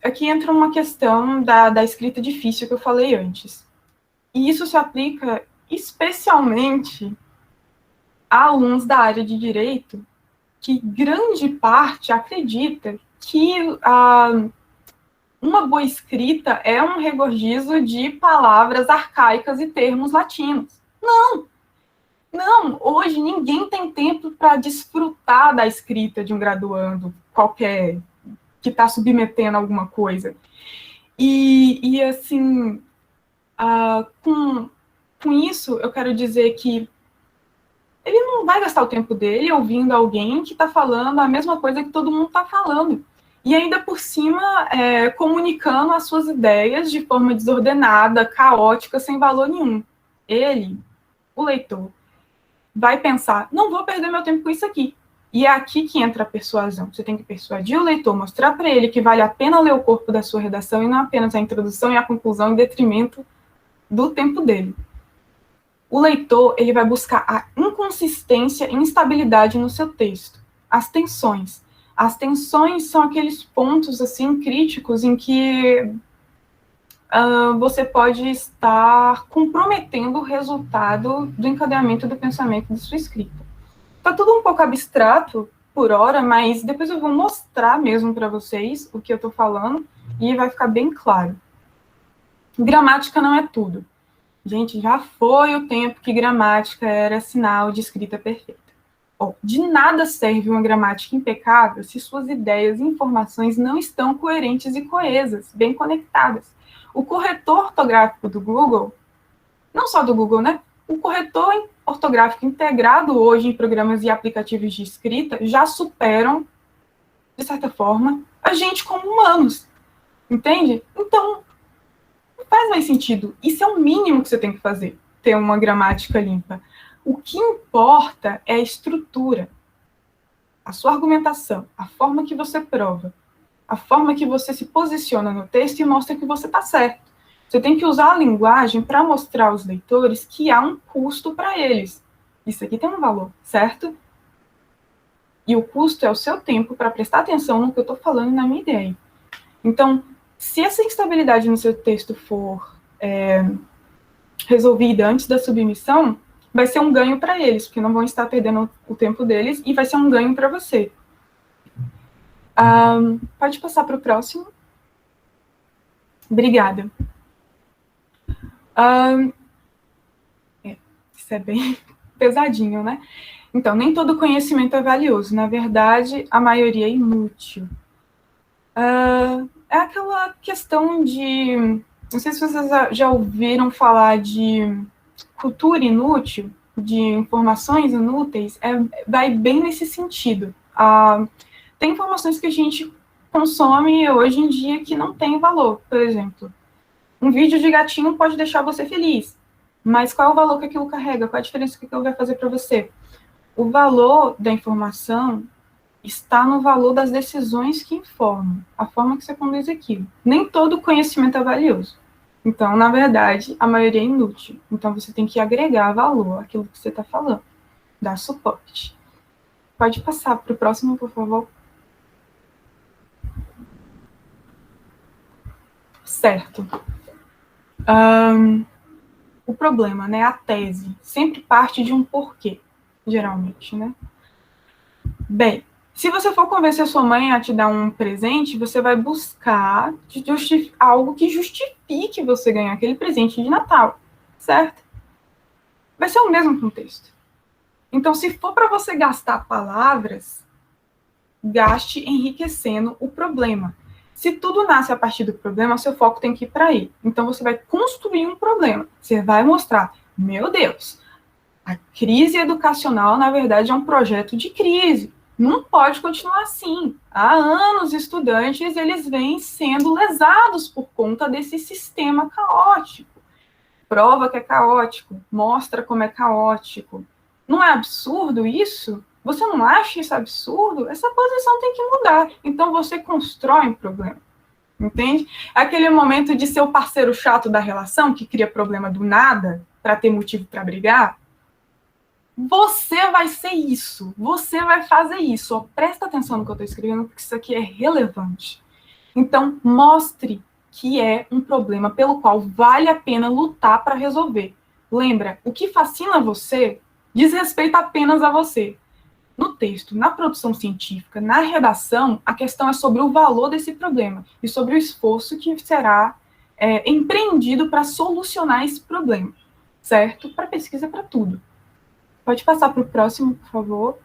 Aqui entra uma questão da escrita difícil que eu falei antes. E isso se aplica especialmente a alunos da área de direito, que grande parte acredita que uma boa escrita é um regorgizo de palavras arcaicas e termos latinos. Não, hoje ninguém tem tempo para desfrutar da escrita de um graduando qualquer que está submetendo alguma coisa. E assim, com isso, eu quero dizer que ele não vai gastar o tempo dele ouvindo alguém que está falando a mesma coisa que todo mundo está falando. E ainda por cima, comunicando as suas ideias de forma desordenada, caótica, sem valor nenhum. Ele, o leitor, vai pensar, não vou perder meu tempo com isso aqui. E é aqui que entra a persuasão. Você tem que persuadir o leitor, mostrar para ele que vale a pena ler o corpo da sua redação e não apenas a introdução e a conclusão em detrimento do tempo dele. O leitor, ele vai buscar a inconsistência e instabilidade no seu texto. As tensões. As tensões são aqueles pontos, assim, críticos em que você pode estar comprometendo o resultado do encadeamento do pensamento de sua escrita. Está tudo um pouco abstrato por hora, mas depois eu vou mostrar mesmo para vocês o que eu estou falando e vai ficar bem claro. Gramática não é tudo. Gente, já foi o tempo que gramática era sinal de escrita perfeita. Bom, de nada serve uma gramática impecável se suas ideias e informações não estão coerentes e coesas, bem conectadas. O corretor ortográfico do Google, não só do Google, né? O corretor ortográfico integrado hoje em programas e aplicativos de escrita já superam, de certa forma, a gente como humanos. Entende? Então, não faz mais sentido. Isso é o mínimo que você tem que fazer, ter uma gramática limpa. O que importa é a estrutura, a sua argumentação, a forma que você prova, a forma que você se posiciona no texto e mostra que você está certo. Você tem que usar a linguagem para mostrar aos leitores que há um custo para eles. Isso aqui tem um valor, certo? E o custo é o seu tempo para prestar atenção no que eu estou falando na minha ideia. Então, se essa instabilidade no seu texto for resolvida antes da submissão, vai ser um ganho para eles, porque não vão estar perdendo o tempo deles, e vai ser um ganho para você. Pode passar para o próximo. Obrigada. Isso é bem pesadinho, né? Então, nem todo conhecimento é valioso. Na verdade, a maioria é inútil. É aquela questão de... Não sei se vocês já ouviram falar de cultura inútil, de informações inúteis, vai bem nesse sentido. Tem informações que a gente consome hoje em dia que não tem valor. Por exemplo, um vídeo de gatinho pode deixar você feliz, mas qual é o valor que aquilo carrega? Qual a diferença que aquilo vai fazer para você? O valor da informação está no valor das decisões que informam, a forma que você conduz aquilo. Nem todo conhecimento é valioso. Então, na verdade, a maioria é inútil. Então, você tem que agregar valor àquilo que você está falando, dar suporte. Pode passar para o próximo, por favor. Certo. O problema, né, a tese, sempre parte de um porquê, geralmente, né? Bem, se você for convencer a sua mãe a te dar um presente, você vai buscar algo que justifique você ganhar aquele presente de Natal, certo? Vai ser o mesmo contexto. Então, se for para você gastar palavras, gaste enriquecendo o problema. Se tudo nasce a partir do problema, seu foco tem que ir para aí. Então, você vai construir um problema. Você vai mostrar, meu Deus, a crise educacional, na verdade, é um projeto de crise. Não pode continuar assim. Há anos, estudantes, eles vêm sendo lesados por conta desse sistema caótico. Prova que é caótico, mostra como é caótico. Não é absurdo isso? Você não acha isso absurdo? Essa posição tem que mudar. Então, você constrói um problema. Entende? É aquele momento de ser o parceiro chato da relação, que cria problema do nada, para ter motivo para brigar. Você vai ser isso. Você vai fazer isso. Ó, presta atenção no que eu estou escrevendo, porque isso aqui é relevante. Então, mostre que é um problema pelo qual vale a pena lutar para resolver. Lembra, o que fascina você diz respeito apenas a você. No texto, na produção científica, na redação, a questão é sobre o valor desse problema e sobre o esforço que será empreendido para solucionar esse problema, certo? Para pesquisa, para tudo. Pode passar para o próximo, por favor.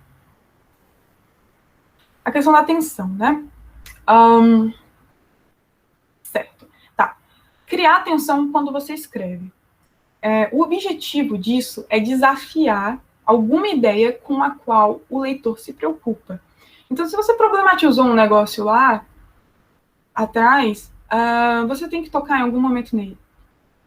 A questão da atenção, né? Certo. Tá. Criar atenção quando você escreve. O objetivo disso é desafiar alguma ideia com a qual o leitor se preocupa. Então, se você problematizou um negócio lá atrás, você tem que tocar em algum momento nele.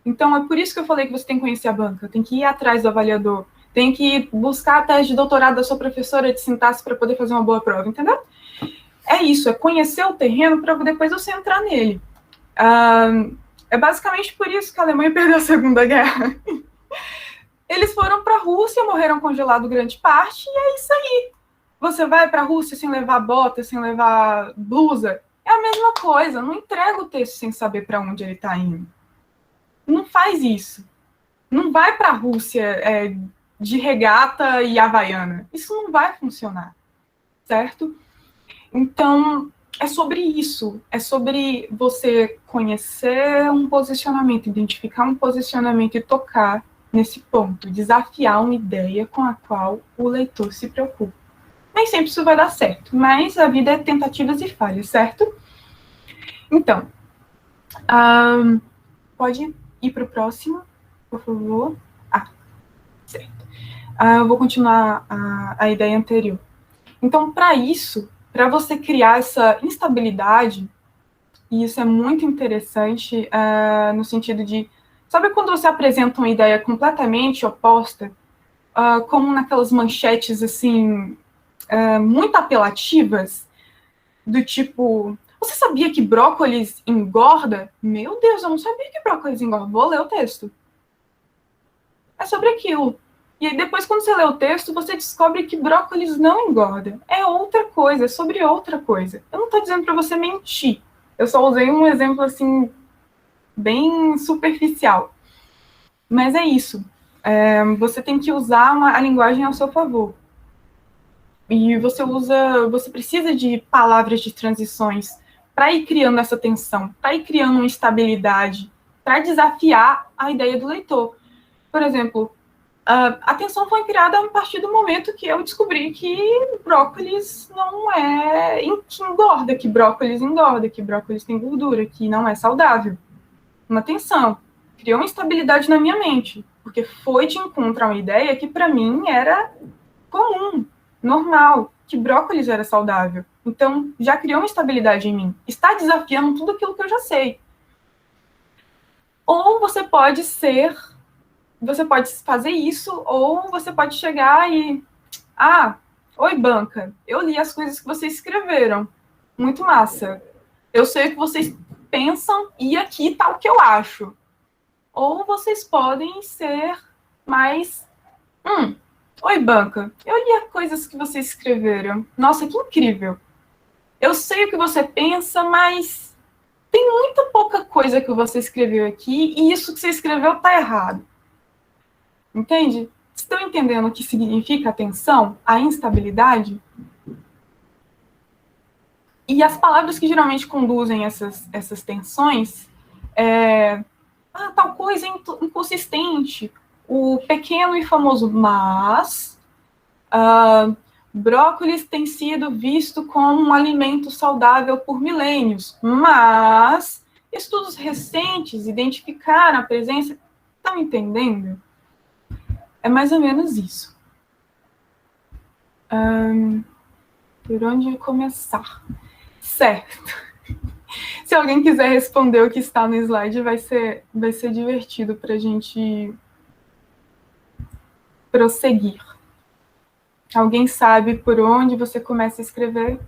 Então, é por isso que eu falei que você tem que conhecer a banca, tem que ir atrás do avaliador, tem que buscar a tese de doutorado da sua professora de sintaxe para poder fazer uma boa prova, entendeu? É isso, é conhecer o terreno para depois você entrar nele. É basicamente por isso que a Alemanha perdeu a Segunda Guerra. Eles foram para a Rússia, morreram congelados grande parte, e é isso aí. Você vai para a Rússia sem levar bota, sem levar blusa, é a mesma coisa. Não entrega o texto sem saber para onde ele está indo. Não faz isso. Não vai para a Rússia de regata e havaiana. Isso não vai funcionar, certo? Então, é sobre isso. É sobre você conhecer um posicionamento, identificar um posicionamento e tocar nesse ponto, desafiar uma ideia com a qual o leitor se preocupa. Nem sempre isso vai dar certo, mas a vida é tentativas e falhas, certo? Então, pode ir para o próximo, por favor. Certo. Eu vou continuar a ideia anterior. Então, para isso, para você criar essa instabilidade, e isso é muito interessante no sentido de... Sabe quando você apresenta uma ideia completamente oposta, como naquelas manchetes, assim, muito apelativas, do tipo, você sabia que brócolis engorda? Meu Deus, eu não sabia que brócolis engorda. Vou ler o texto. É sobre aquilo. E aí depois, quando você lê o texto, você descobre que brócolis não engorda. É outra coisa, é sobre outra coisa. Eu não estou dizendo para você mentir. Eu só usei um exemplo, assim, bem superficial. Mas é isso. Você tem que usar a linguagem ao seu favor. E você precisa de palavras de transições para ir criando essa tensão, para ir criando uma estabilidade, para desafiar a ideia do leitor. Por exemplo, A tensão foi criada a partir do momento que eu descobri que brócolis não é... que engorda, que brócolis tem gordura, que não é saudável. Uma tensão. Criou uma instabilidade na minha mente, porque foi de encontro a uma ideia que para mim era comum, normal, que brócolis era saudável. Então, já criou uma instabilidade em mim. Está desafiando tudo aquilo que eu já sei. Ou você pode fazer isso, ou você pode chegar e... oi, banca, eu li as coisas que vocês escreveram. Muito massa. Eu sei o que vocês pensam e aqui está o que eu acho. Ou vocês podem ser mais... oi, banca, eu li as coisas que vocês escreveram. Nossa, que incrível. Eu sei o que você pensa, mas tem muita pouca coisa que você escreveu aqui e isso que você escreveu está errado. Entende? Estão entendendo o que significa a tensão, a instabilidade? E as palavras que geralmente conduzem essas tensões tal coisa é inconsistente. O pequeno e famoso mas... brócolis tem sido visto como um alimento saudável por milênios, mas estudos recentes identificaram a presença... Estão entendendo? É mais ou menos isso. Por onde começar? Certo. Se alguém quiser responder o que está no slide, vai ser divertido para a gente prosseguir. Alguém sabe por onde você começa a escrever?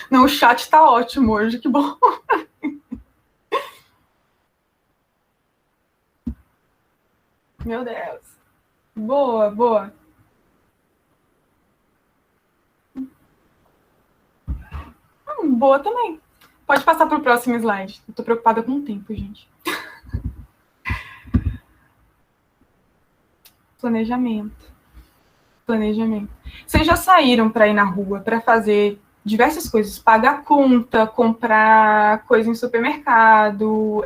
Não, o chat está ótimo hoje, que bom. Meu Deus. Boa, boa. Boa também. Pode passar para o próximo slide. Eu estou preocupada com o tempo, gente. Planejamento. Vocês já saíram para ir na rua, para fazer diversas coisas, pagar conta, comprar coisa em supermercado,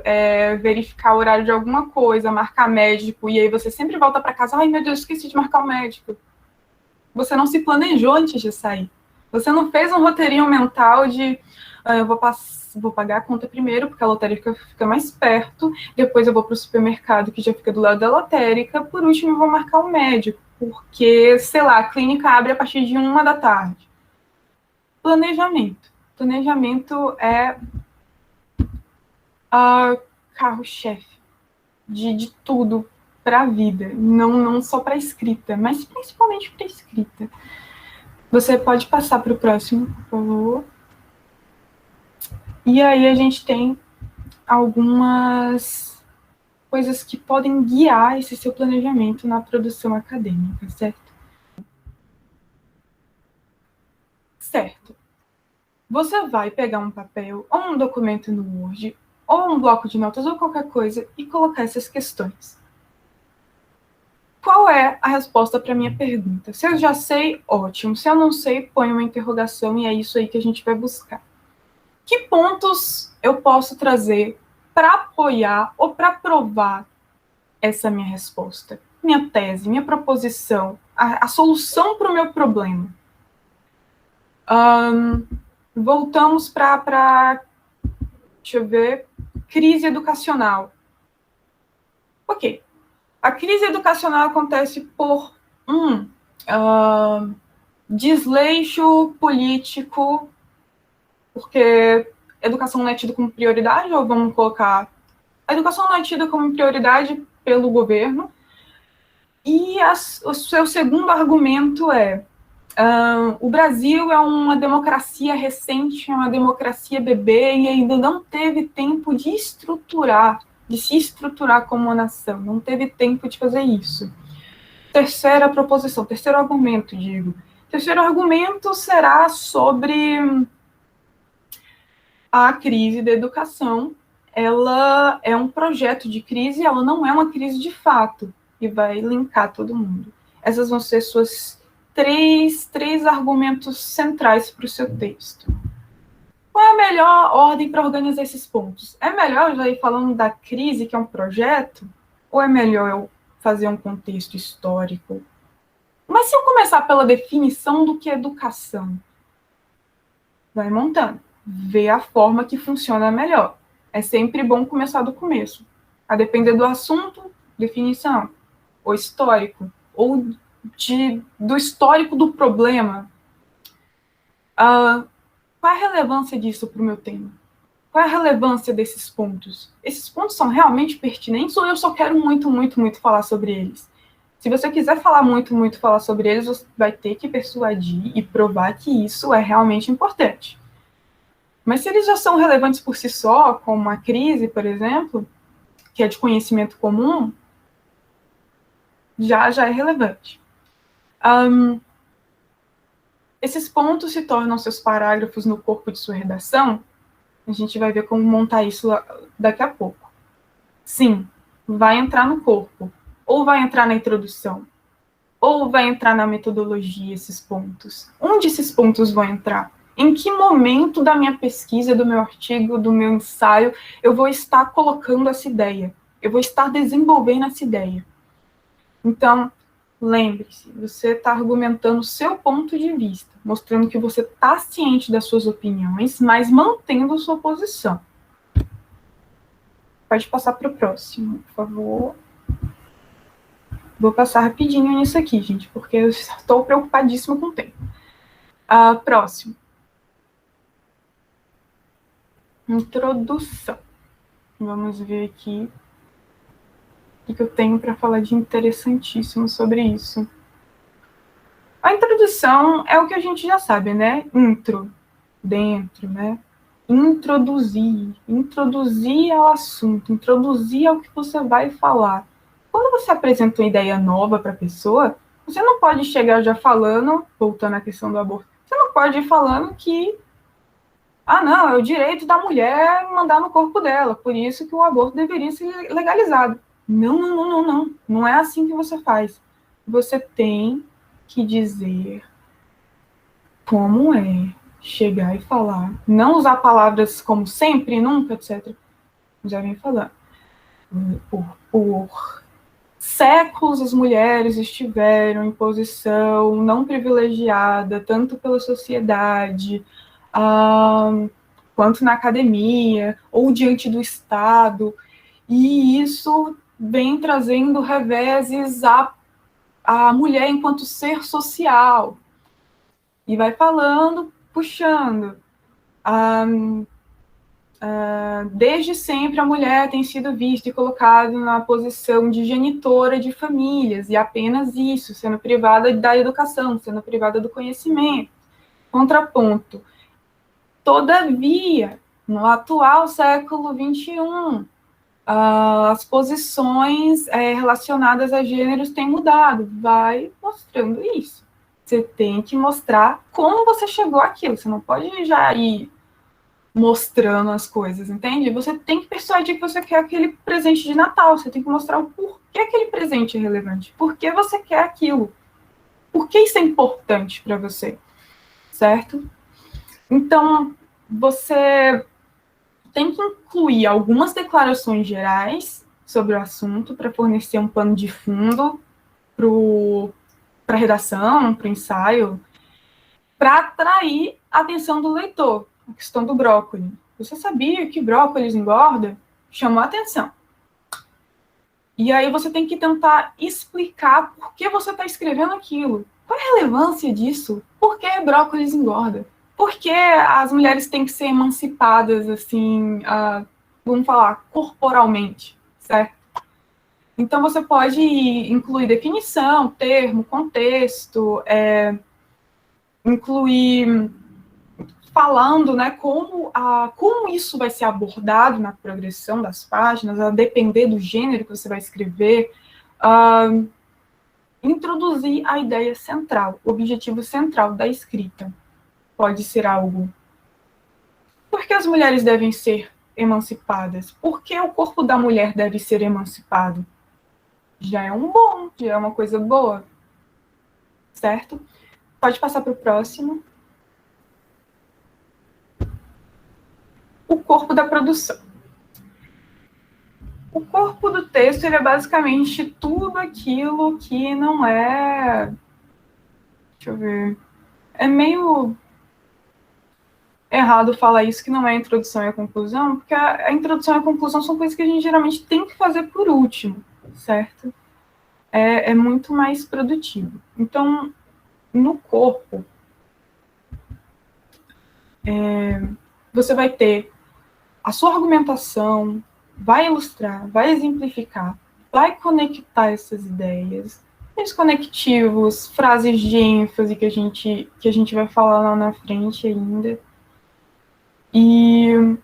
verificar o horário de alguma coisa, marcar médico, e aí você sempre volta para casa, ai meu Deus, esqueci de marcar o médico. Você não se planejou antes de sair. Você não fez um roteirinho mental de eu vou pagar a conta primeiro, porque a lotérica fica mais perto, depois eu vou para o supermercado, que já fica do lado da lotérica, por último eu vou marcar o médico, porque, sei lá, a clínica abre a partir de 13h. Planejamento. Planejamento é carro-chefe de tudo para a vida, não só para a escrita, mas principalmente para a escrita. Você pode passar para o próximo, por favor. E aí a gente tem algumas coisas que podem guiar esse seu planejamento na produção acadêmica, certo? Certo. Você vai pegar um papel, ou um documento no Word, ou um bloco de notas, ou qualquer coisa, e colocar essas questões. Qual é a resposta para a minha pergunta? Se eu já sei, ótimo. Se eu não sei, põe uma interrogação, e é isso aí que a gente vai buscar. Que pontos eu posso trazer para apoiar ou para provar essa minha resposta? Minha tese, minha proposição, a solução para o meu problema. Voltamos para, deixa eu ver, crise educacional. Ok. A crise educacional acontece por desleixo político, porque educação não é tida como prioridade, ou vamos colocar... A educação não é tida como prioridade pelo governo, e o seu segundo argumento é o Brasil é uma democracia recente, é uma democracia bebê, e ainda não teve tempo de se estruturar como uma nação, não teve tempo de fazer isso. Terceiro argumento, Terceiro argumento será sobre a crise da educação. Ela é um projeto de crise, ela não é uma crise de fato, e vai linkar todo mundo. Essas vão ser suas três argumentos centrais para o seu texto. Qual é a melhor ordem para organizar esses pontos? É melhor eu já ir falando da crise, que é um projeto? Ou é melhor eu fazer um contexto histórico? Mas se eu começar pela definição do que é educação, vai montando. Vê a forma que funciona melhor. É sempre bom começar do começo. A depender do assunto, definição. Ou histórico. Ou do histórico do problema. Qual é a relevância disso para o meu tema? Qual é a relevância desses pontos? Esses pontos são realmente pertinentes ou eu só quero muito, muito, muito falar sobre eles? Se você quiser falar muito, muito falar sobre eles, você vai ter que persuadir e provar que isso é realmente importante. Mas se eles já são relevantes por si só, como a crise, por exemplo, que é de conhecimento comum, já é relevante. Esses pontos se tornam seus parágrafos no corpo de sua redação. A gente vai ver como montar isso daqui a pouco. Sim, vai entrar no corpo, ou vai entrar na introdução, ou vai entrar na metodologia esses pontos. Onde esses pontos vão entrar? Em que momento da minha pesquisa, do meu artigo, do meu ensaio, eu vou estar colocando essa ideia? Eu vou estar desenvolvendo essa ideia. Então, lembre-se, você está argumentando o seu ponto de vista, mostrando que você está ciente das suas opiniões, mas mantendo sua posição. Pode passar para o próximo, por favor. Vou passar rapidinho nisso aqui, gente, porque eu estou preocupadíssima com o tempo. Próximo. Introdução. Vamos ver aqui o que eu tenho para falar de interessantíssimo sobre isso. A introdução é o que a gente já sabe, né? Intro, dentro, né? Introduzir ao assunto, introduzir ao que você vai falar. Quando você apresenta uma ideia nova para a pessoa, você não pode chegar já falando, voltando à questão do aborto, você não pode ir falando que não, é o direito da mulher mandar no corpo dela, por isso que o aborto deveria ser legalizado. Não. Não é assim que você faz. Você tem que dizer como é, chegar e falar. Não usar palavras como sempre, nunca, etc. Já vem falando. Por séculos as mulheres estiveram em posição não privilegiada, tanto pela sociedade, quanto na academia, ou diante do Estado, e isso vem trazendo reveses à mulher enquanto ser social. E vai falando, puxando. Desde sempre a mulher tem sido vista e colocada na posição de genitora de famílias, e apenas isso, sendo privada da educação, sendo privada do conhecimento. Contraponto. Todavia, no atual século XXI, as posições relacionadas a gêneros têm mudado. Vai mostrando isso. Você tem que mostrar como você chegou àquilo. Você não pode já ir mostrando as coisas, entende? Você tem que persuadir que você quer aquele presente de Natal. Você tem que mostrar o porquê aquele presente é relevante. Por que você quer aquilo. Por que isso é importante para você. Certo? Então, você tem que incluir algumas declarações gerais sobre o assunto para fornecer um pano de fundo para a redação, para o ensaio, para atrair a atenção do leitor. A questão do brócolis. Você sabia que brócolis engorda? Chamou a atenção. E aí você tem que tentar explicar por que você está escrevendo aquilo. Qual é a relevância disso? Por que brócolis engorda? Por que as mulheres têm que ser emancipadas, assim, vamos falar, corporalmente, certo? Então, você pode incluir definição, termo, contexto, incluir falando, né, como isso vai ser abordado na progressão das páginas, a depender do gênero que você vai escrever, introduzir a ideia central, o objetivo central da escrita. Pode ser algo. Por que as mulheres devem ser emancipadas? Por que o corpo da mulher deve ser emancipado? Já é já é uma coisa boa. Certo? Pode passar para o próximo. corpo da produção. O corpo do texto ele é basicamente tudo aquilo que não é... Deixa eu ver... É meio errado falar isso, que não é a introdução e a conclusão, porque a introdução e a conclusão são coisas que a gente geralmente tem que fazer por último, certo? É muito mais produtivo. Então, no corpo, você vai ter a sua argumentação, vai ilustrar, vai exemplificar, vai conectar essas ideias, os conectivos, frases de ênfase que a gente vai falar lá na frente ainda, e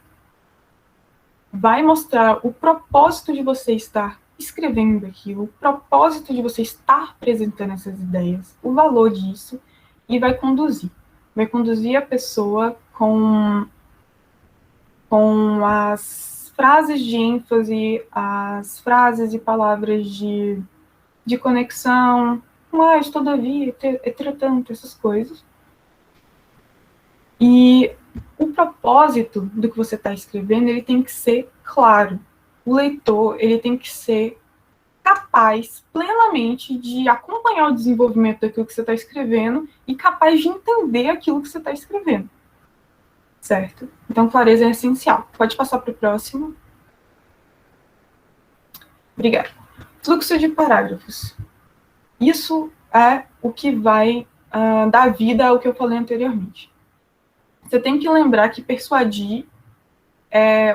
vai mostrar o propósito de você estar escrevendo aquilo, o propósito de você estar apresentando essas ideias, o valor disso, e vai conduzir a pessoa com as frases de ênfase, as frases e palavras de conexão, mas, todavia, entretanto, essas coisas. E o propósito do que você está escrevendo, ele tem que ser claro. O leitor, ele tem que ser capaz, plenamente, de acompanhar o desenvolvimento daquilo que você está escrevendo e capaz de entender aquilo que você está escrevendo. Certo? Então, clareza é essencial. Pode passar para o próximo. Obrigada. Fluxo de parágrafos. Isso é o que vai dar vida ao que eu falei anteriormente. Você tem que lembrar que persuadir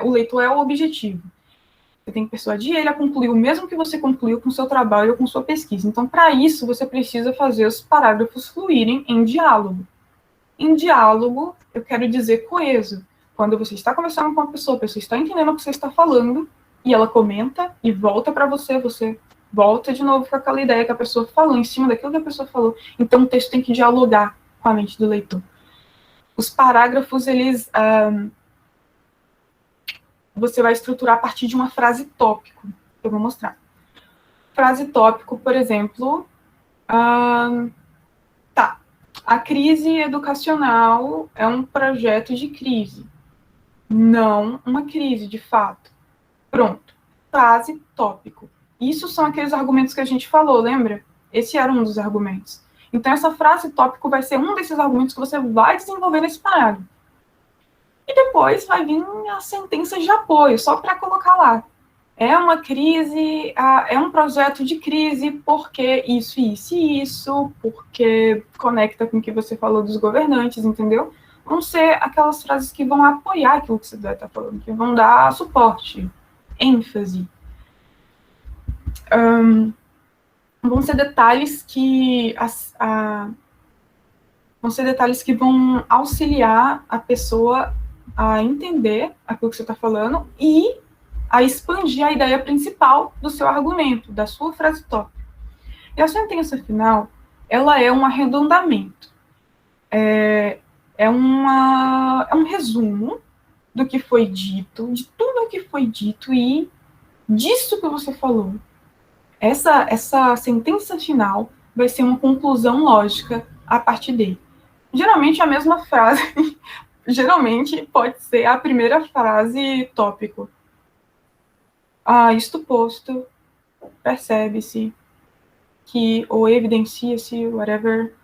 o leitor é o objetivo. Você tem que persuadir ele a concluir o mesmo que você concluiu com o seu trabalho ou com sua pesquisa. Então, para isso, você precisa fazer os parágrafos fluírem em diálogo. Em diálogo, eu quero dizer coeso. Quando você está conversando com uma pessoa, a pessoa está entendendo o que você está falando, e ela comenta e volta para você, você volta de novo com aquela ideia que a pessoa falou, em cima daquilo que a pessoa falou. Então, o texto tem que dialogar com a mente do leitor. Os parágrafos, eles... você vai estruturar a partir de uma frase tópico, que eu vou mostrar. Frase tópico, por exemplo... A crise educacional é um projeto de crise, não uma crise, de fato. Pronto. Frase tópico. Isso são aqueles argumentos que a gente falou, lembra? Esse era um dos argumentos. Então, essa frase tópico vai ser um desses argumentos que você vai desenvolver nesse parágrafo. E depois vai vir a sentença de apoio, só para colocar lá. É uma crise, é um projeto de crise, porque isso, isso e isso, porque conecta com o que você falou dos governantes, entendeu? Vão ser aquelas frases que vão apoiar aquilo que você está falando, que vão dar suporte, ênfase. Vão ser detalhes que vão auxiliar a pessoa a entender aquilo que você está falando e a expandir a ideia principal do seu argumento, da sua frase tópica. E a sentença final, ela é um arredondamento. É um resumo do que foi dito, de tudo o que foi dito e disso que você falou. Essa sentença final vai ser uma conclusão lógica a partir dele. Geralmente, a mesma frase, geralmente pode ser a primeira frase tópico. Isto posto, percebe-se que, ou evidencia-se, whatever,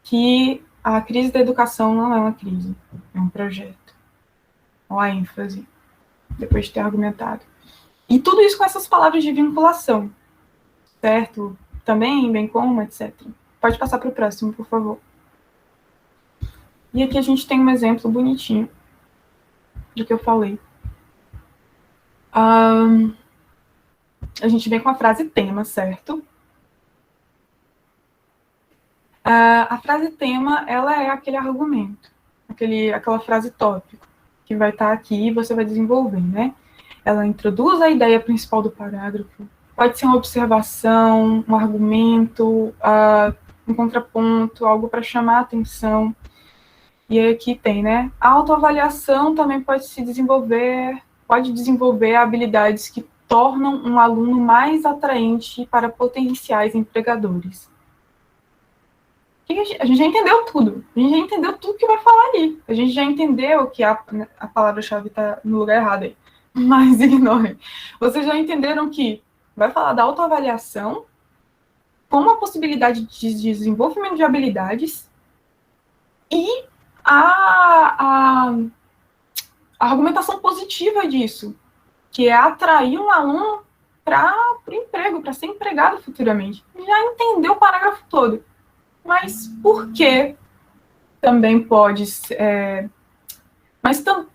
que a crise da educação não é uma crise, é um projeto. Ou a ênfase, depois de ter argumentado. E tudo isso com essas palavras de vinculação, certo? Também, bem como, etc. Pode passar para o próximo, por favor. E aqui a gente tem um exemplo bonitinho do que eu falei. A gente vem com a frase tema, certo? A frase tema, ela é aquele argumento, aquela frase tópico, que vai estar aqui e você vai desenvolver, né? Ela introduz a ideia principal do parágrafo, pode ser uma observação, um argumento, um contraponto, algo para chamar a atenção. E aí aqui tem, né? A autoavaliação também pode desenvolver habilidades que tornam um aluno mais atraente para potenciais empregadores. A gente já entendeu tudo. A gente já entendeu tudo que vai falar ali. A gente já entendeu que a palavra-chave está no lugar errado aí. Mas ignorem. Vocês já entenderam que vai falar da autoavaliação como a possibilidade de desenvolvimento de habilidades e a argumentação positiva disso, que é atrair um aluno para o emprego, para ser empregado futuramente. Já entendeu o parágrafo todo. Mas por que também pode...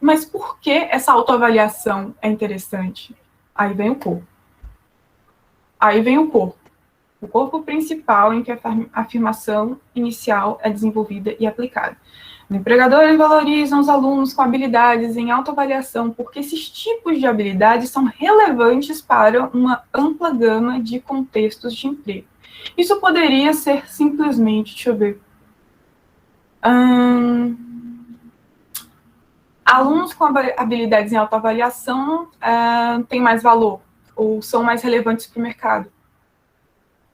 Mas por que essa autoavaliação é interessante? Aí vem o corpo. O corpo principal em que a afirmação inicial é desenvolvida e aplicada. Os empregadores valorizam os alunos com habilidades em autoavaliação porque esses tipos de habilidades são relevantes para uma ampla gama de contextos de emprego. Isso poderia ser simplesmente, deixa eu ver, alunos com habilidades em autoavaliação têm mais valor ou são mais relevantes para o mercado.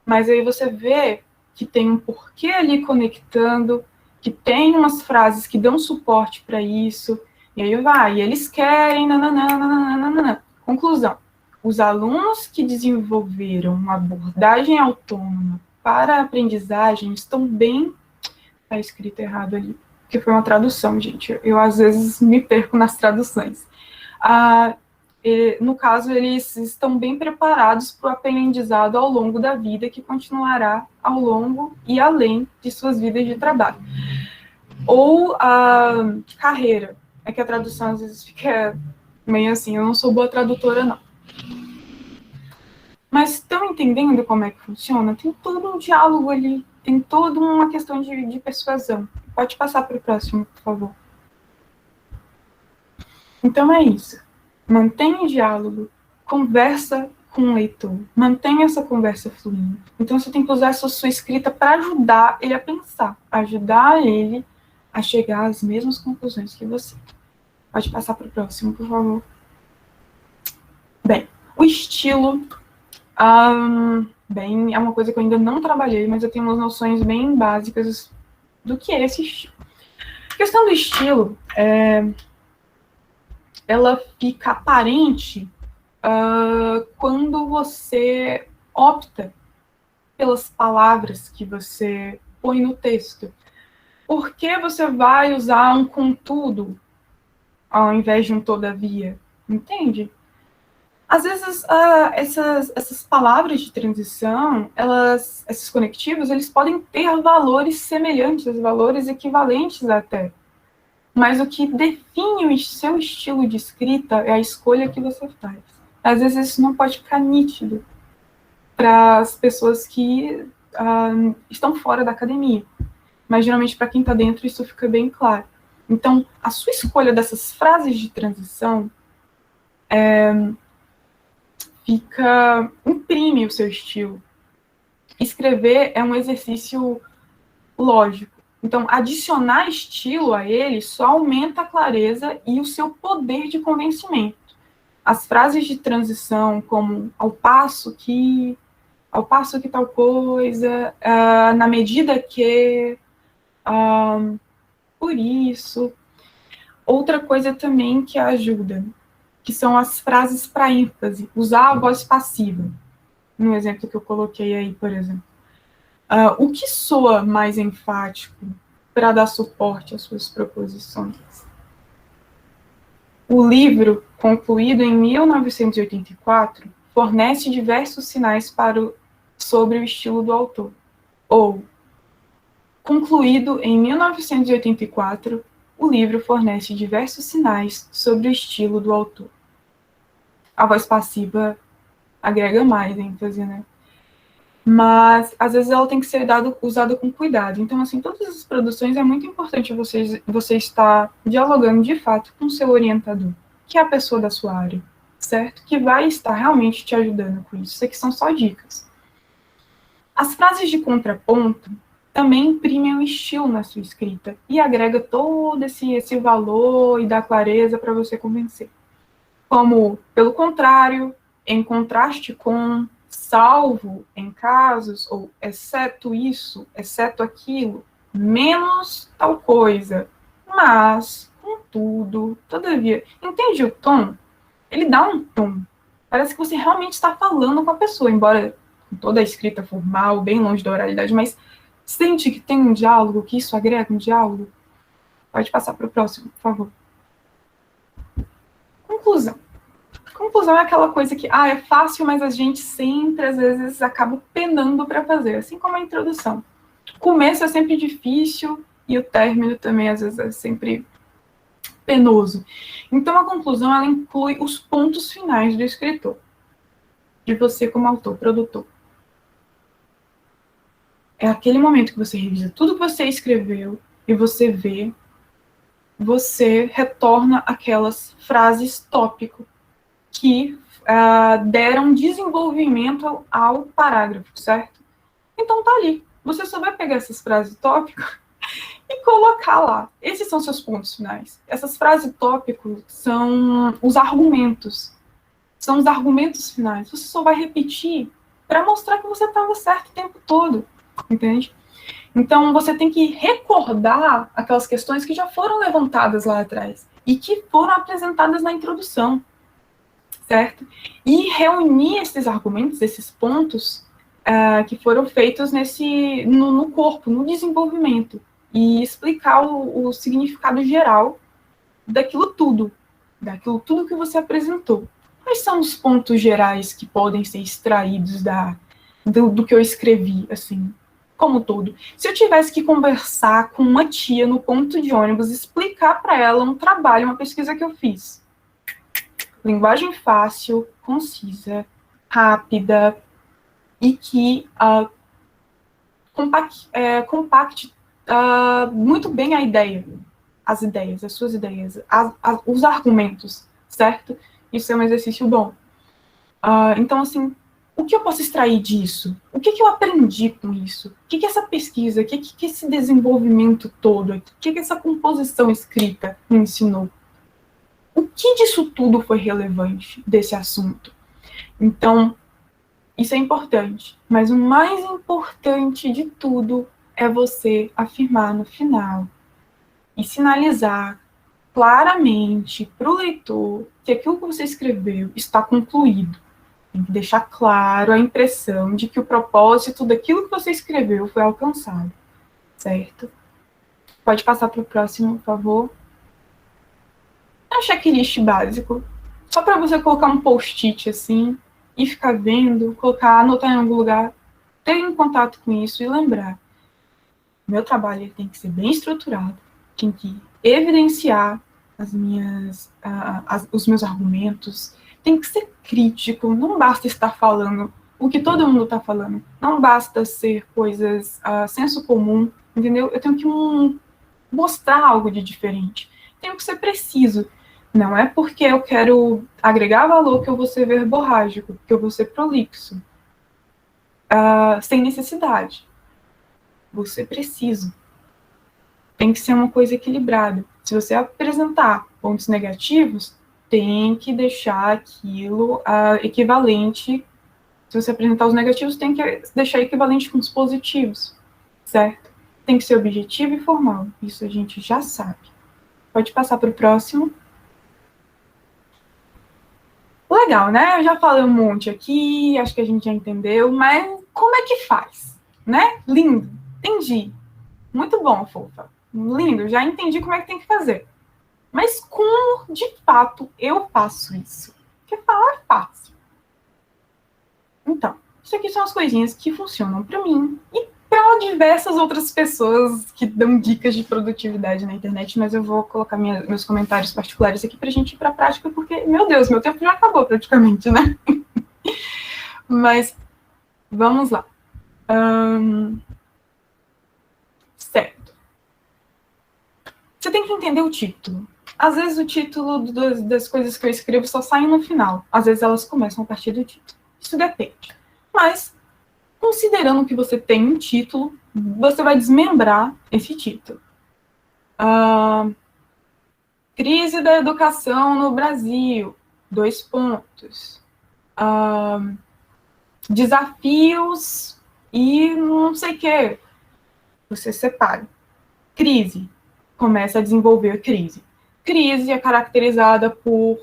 Mas aí você vê que tem um porquê ali conectando, que tem umas frases que dão suporte para isso, e aí vai, e eles querem, nananana. Conclusão, os alunos que desenvolveram uma abordagem autônoma para a aprendizagem estão bem... Está escrito errado ali, porque foi uma tradução, gente. Eu às vezes me perco nas traduções. No caso, eles estão bem preparados para o aprendizado ao longo da vida, que continuará ao longo e além de suas vidas de trabalho. Ou a carreira. É que a tradução às vezes fica meio assim, eu não sou boa tradutora, não. Mas estão entendendo como é que funciona? Tem todo um diálogo ali, tem toda uma questão de persuasão. Pode passar para o próximo, por favor. Então é isso. Mantenha o diálogo, conversa com o leitor, mantenha essa conversa fluindo. Então você tem que usar essa sua escrita para ajudar ele a pensar, ajudar ele a chegar às mesmas conclusões que você. Pode passar para o próximo, por favor. Bem, o estilo... é uma coisa que eu ainda não trabalhei, mas eu tenho umas noções bem básicas do que é esse estilo. A questão do estilo, ela fica aparente quando você opta pelas palavras que você põe no texto. Por que você vai usar um contudo ao invés de um todavia? Entende? Às vezes, essas palavras de transição, esses conectivos, eles podem ter valores semelhantes, valores equivalentes até. Mas o que define o seu estilo de escrita é a escolha que você faz. Às vezes, isso não pode ficar nítido para as pessoas que estão fora da academia. Mas, geralmente, para quem está dentro, isso fica bem claro. Então, a sua escolha dessas frases de transição imprime o seu estilo. Escrever é um exercício lógico. Então, adicionar estilo a ele só aumenta a clareza e o seu poder de convencimento. As frases de transição, como ao passo que tal coisa, na medida que, por isso. Outra coisa também que ajuda, que são as frases para ênfase, usar a voz passiva. No exemplo que eu coloquei aí, por exemplo. O que soa mais enfático para dar suporte às suas proposições? O livro, concluído em 1984, fornece diversos sinais sobre o estilo do autor. Ou, concluído em 1984, o livro fornece diversos sinais sobre o estilo do autor. A voz passiva agrega mais ênfase, né? Mas, às vezes, ela tem que ser usada com cuidado. Então, assim, todas as produções é muito importante você estar dialogando, de fato, com o seu orientador, que é a pessoa da sua área, certo? Que vai estar realmente te ajudando com isso. Isso aqui são só dicas. As frases de contraponto também imprimem um estilo na sua escrita e agrega todo esse valor e dá clareza para você convencer. Como, pelo contrário, em contraste com, salvo em casos, ou exceto isso, exceto aquilo, menos tal coisa, mas, contudo, todavia. Entende o tom? Ele dá um tom. Parece que você realmente está falando com a pessoa, embora com toda a escrita formal, bem longe da oralidade, mas sente que tem um diálogo, que isso agrega um diálogo? Pode passar para o próximo, por favor. Conclusão. Conclusão é aquela coisa que, é fácil, mas a gente sempre, às vezes, acaba penando para fazer, assim como a introdução. O começo é sempre difícil e o término também, às vezes, é sempre penoso. Então, a conclusão, ela inclui os pontos finais do escritor, de você como autor, produtor. É aquele momento que você revisa tudo que você escreveu e você vê, você retorna aquelas frases tópico que deram desenvolvimento ao parágrafo, certo? Então tá ali. Você só vai pegar essas frases tópico e colocar lá. Esses são seus pontos finais. Essas frases tópicos são os argumentos. São os argumentos finais. Você só vai repetir para mostrar que você estava certo o tempo todo. Entende? Então, você tem que recordar aquelas questões que já foram levantadas lá atrás e que foram apresentadas na introdução, certo? E reunir esses argumentos, esses pontos que foram feitos no corpo, no desenvolvimento, e explicar o significado geral daquilo tudo que você apresentou. Quais são os pontos gerais que podem ser extraídos do que eu escrevi, assim, como todo? Se eu tivesse que conversar com uma tia no ponto de ônibus, explicar para ela um trabalho, uma pesquisa que eu fiz. Linguagem fácil, concisa, rápida e que compacte muito bem a ideia, as ideias, as suas ideias, os argumentos, certo? Isso é um exercício bom. Então, assim, o que eu posso extrair disso? O que eu aprendi com isso? O que essa pesquisa, o que esse desenvolvimento todo, o que essa composição escrita me ensinou? O que disso tudo foi relevante desse assunto? Então, isso é importante. Mas o mais importante de tudo é você afirmar no final e sinalizar claramente para o leitor que aquilo que você escreveu está concluído. Tem que deixar claro a impressão de que o propósito daquilo que você escreveu foi alcançado, certo? Pode passar para o próximo, por favor. É um checklist básico, só para você colocar um post-it assim, e ficar vendo, anotar em algum lugar, ter em contato com isso e lembrar. Meu trabalho tem que ser bem estruturado, tem que evidenciar os meus argumentos, tem que ser crítico, não basta estar falando o que todo mundo está falando, não basta ser coisas senso comum, entendeu? Eu tenho que mostrar algo de diferente, tenho que ser preciso. Não é porque eu quero agregar valor que eu vou ser verborrágico, que eu vou ser prolixo, sem necessidade. Vou ser preciso. Tem que ser uma coisa equilibrada. Se você apresentar pontos negativos, tem que deixar aquilo equivalente. Se você apresentar os negativos, tem que deixar equivalente com os positivos, certo? Tem que ser objetivo e formal. Isso a gente já sabe. Pode passar para o próximo. Legal, né? Eu já falei um monte aqui, acho que a gente já entendeu, mas como é que faz? Né? Lindo. Entendi. Muito bom, fofa. Lindo, já entendi como é que tem que fazer. Mas como, de fato, eu faço isso? Porque falar é fácil. Então, isso aqui são as coisinhas que funcionam para mim e para diversas outras pessoas que dão dicas de produtividade na internet, mas eu vou colocar meus comentários particulares aqui para a gente ir para a prática, porque, meu Deus, meu tempo já acabou praticamente, né? Mas, vamos lá. Certo. Você tem que entender o título. Às vezes o título das coisas que eu escrevo só saem no final. Às vezes elas começam a partir do título. Isso depende. Mas, considerando que você tem um título, você vai desmembrar esse título. Crise da educação no Brasil. 2 pontos. Desafios e não sei o quê. Você separa. Crise. Começa a desenvolver crise. Crise é caracterizada por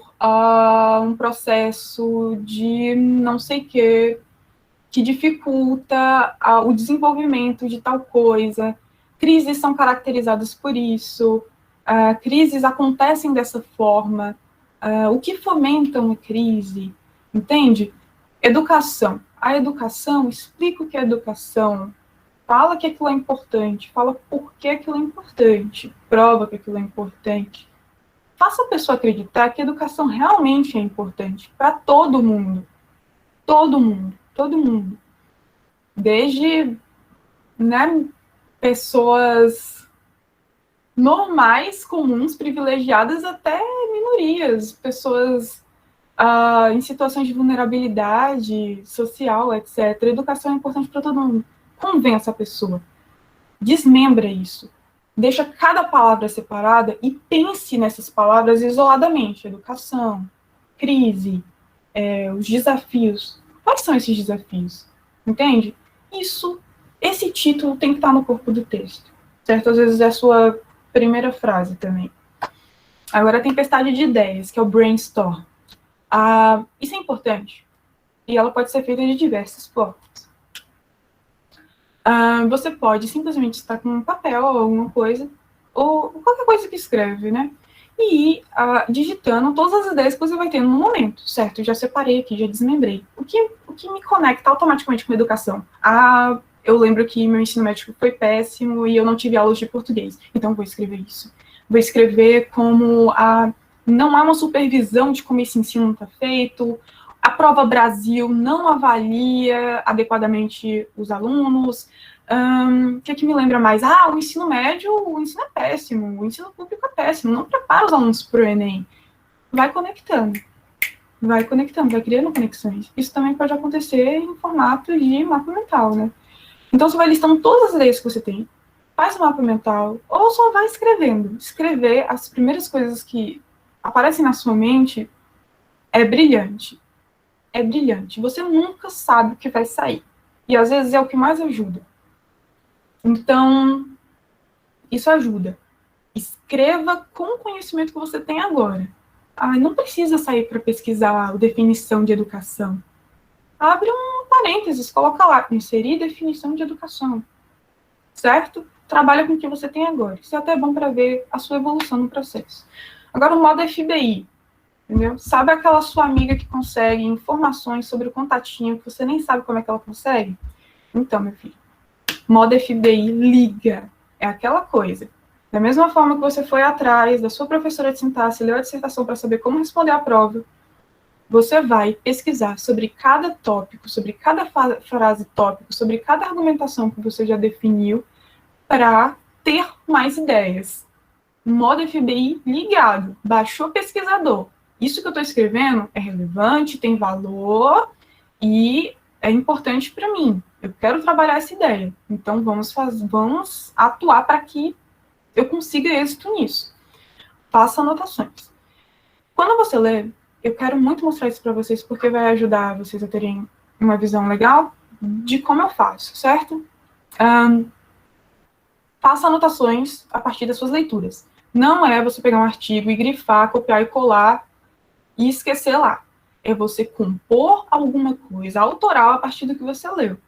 um processo de não sei o quê, que dificulta o desenvolvimento de tal coisa. Crises são caracterizadas por isso. Crises acontecem dessa forma. O que fomenta uma crise? Entende? Educação. A educação, explica o que é educação, fala que aquilo é importante, fala por que aquilo é importante, prova que aquilo é importante. Faça a pessoa acreditar que a educação realmente é importante para todo mundo. Todo mundo, todo mundo. Desde, né, pessoas normais, comuns, privilegiadas, até minorias, pessoas em situações de vulnerabilidade social, etc. A educação é importante para todo mundo. Convença a pessoa. Desmembra isso. Deixa cada palavra separada e pense nessas palavras isoladamente. Educação, crise, os desafios. Quais são esses desafios? Entende? Esse título tem que estar no corpo do texto. Certo? Às vezes é a sua primeira frase também. Agora, a tempestade de ideias, que é o brainstorm. Isso é importante. E ela pode ser feita de diversas formas. Você pode simplesmente estar com um papel ou alguma coisa, ou qualquer coisa que escreve, né? E ir digitando todas as ideias que você vai tendo no momento, certo? Eu já separei aqui, já desmembrei. O que me conecta automaticamente com a educação? Eu lembro que meu ensino médio foi péssimo e eu não tive aulas de português, então vou escrever isso. Vou escrever como não há uma supervisão de como esse ensino está feito, a Prova Brasil não avalia adequadamente os alunos. O que me lembra mais? O ensino médio, o ensino é péssimo, o ensino público é péssimo, não prepara os alunos para o Enem. Vai conectando, vai criando conexões. Isso também pode acontecer em formato de mapa mental, né? Então, você vai listando todas as ideias que você tem, faz um mapa mental, ou só vai escrevendo. Escrever as primeiras coisas que aparecem na sua mente é brilhante. É brilhante. Você nunca sabe o que vai sair. E, às vezes, é o que mais ajuda. Então, isso ajuda. Escreva com o conhecimento que você tem agora. Não precisa sair para pesquisar a definição de educação. Abre um parênteses, coloca lá, inserir definição de educação. Certo? Trabalha com o que você tem agora. Isso é até bom para ver a sua evolução no processo. Agora, o modo FBI. Entendeu? Sabe aquela sua amiga que consegue informações sobre o contatinho que você nem sabe como é que ela consegue? Então, meu filho, modo FBI, liga. É aquela coisa. Da mesma forma que você foi atrás da sua professora de sintaxe, leu a dissertação para saber como responder a prova, você vai pesquisar sobre cada tópico, sobre cada frase tópico, sobre cada argumentação que você já definiu para ter mais ideias. Modo FBI ligado. Baixou o pesquisador. Isso que eu estou escrevendo é relevante, tem valor e é importante para mim. Eu quero trabalhar essa ideia. Então, vamos atuar para que eu consiga êxito nisso. Faça anotações. Quando você lê, eu quero muito mostrar isso para vocês, porque vai ajudar vocês a terem uma visão legal de como eu faço, certo? Faça anotações a partir das suas leituras. Não é você pegar um artigo e grifar, copiar e colar e esquecer lá. É você compor alguma coisa autoral a partir do que você leu.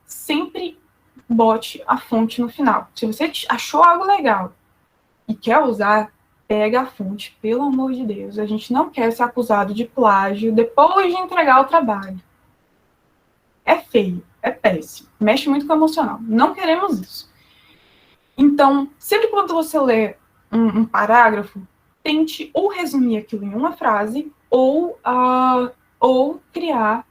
Sempre bote a fonte no final. Se você achou algo legal e quer usar, pega a fonte, pelo amor de Deus. A gente não quer ser acusado de plágio depois de entregar o trabalho. É feio, é péssimo, mexe muito com o emocional. Não queremos isso. Então, sempre quando você lê um parágrafo, tente ou resumir aquilo em uma frase ou criar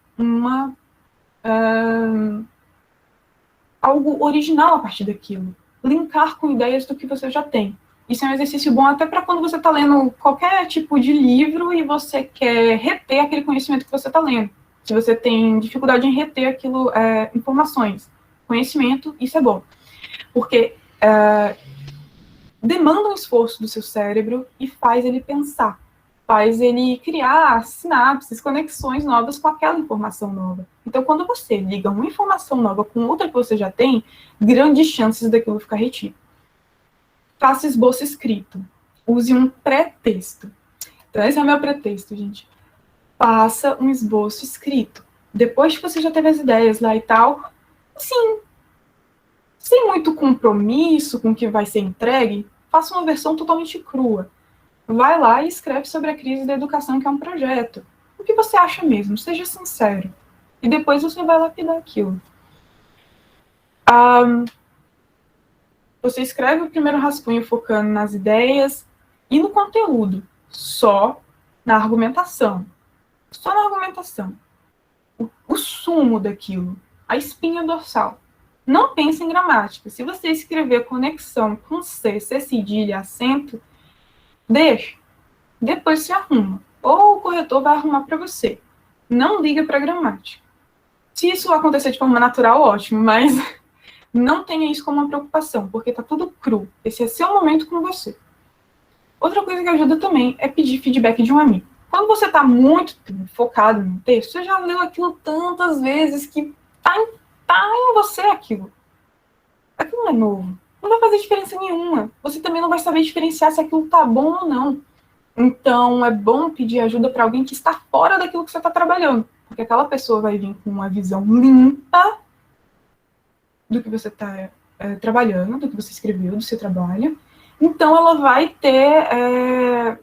algo original a partir daquilo. Linkar com ideias do que você já tem. Isso é um exercício bom até para quando você está lendo qualquer tipo de livro e você quer reter aquele conhecimento que você está lendo. Se você tem dificuldade em reter aquilo, informações, conhecimento, isso é bom. Porque demanda um esforço do seu cérebro e faz ele pensar. faz ele criar sinapses, conexões novas com aquela informação nova. Então, quando você liga uma informação nova com outra que você já tem, grandes chances daquilo ficar retido. Faça esboço escrito. Use um pré-texto. Então, esse é o meu pré-texto, gente. Faça um esboço escrito. Depois que você já teve as ideias lá e tal, sim, sem muito compromisso com o que vai ser entregue, faça uma versão totalmente crua. Vai lá e escreve sobre a crise da educação, que é um projeto. O que você acha mesmo? Seja sincero. E depois você vai lapidar aquilo. Você escreve o primeiro rascunho focando nas ideias e no conteúdo. Só na argumentação. Só na argumentação. O sumo daquilo. A espinha dorsal. Não pense em gramática. Se você escrever conexão com C, cedilha, acento, deixa. Depois se arruma. Ou o corretor vai arrumar para você. Não liga para a gramática. Se isso acontecer de forma natural, ótimo, mas não tenha isso como uma preocupação, porque está tudo cru. Esse é seu momento com você. Outra coisa que ajuda também é pedir feedback de um amigo. Quando você está muito focado no texto, você já leu aquilo tantas vezes que tá em você aquilo. Aquilo não é novo. Não vai fazer diferença nenhuma. Você também não vai saber diferenciar se aquilo tá bom ou não. Então, é bom pedir ajuda para alguém que está fora daquilo que você está trabalhando. Porque aquela pessoa vai vir com uma visão limpa do que você está trabalhando, do que você escreveu, do seu trabalho. Então, ela vai ter...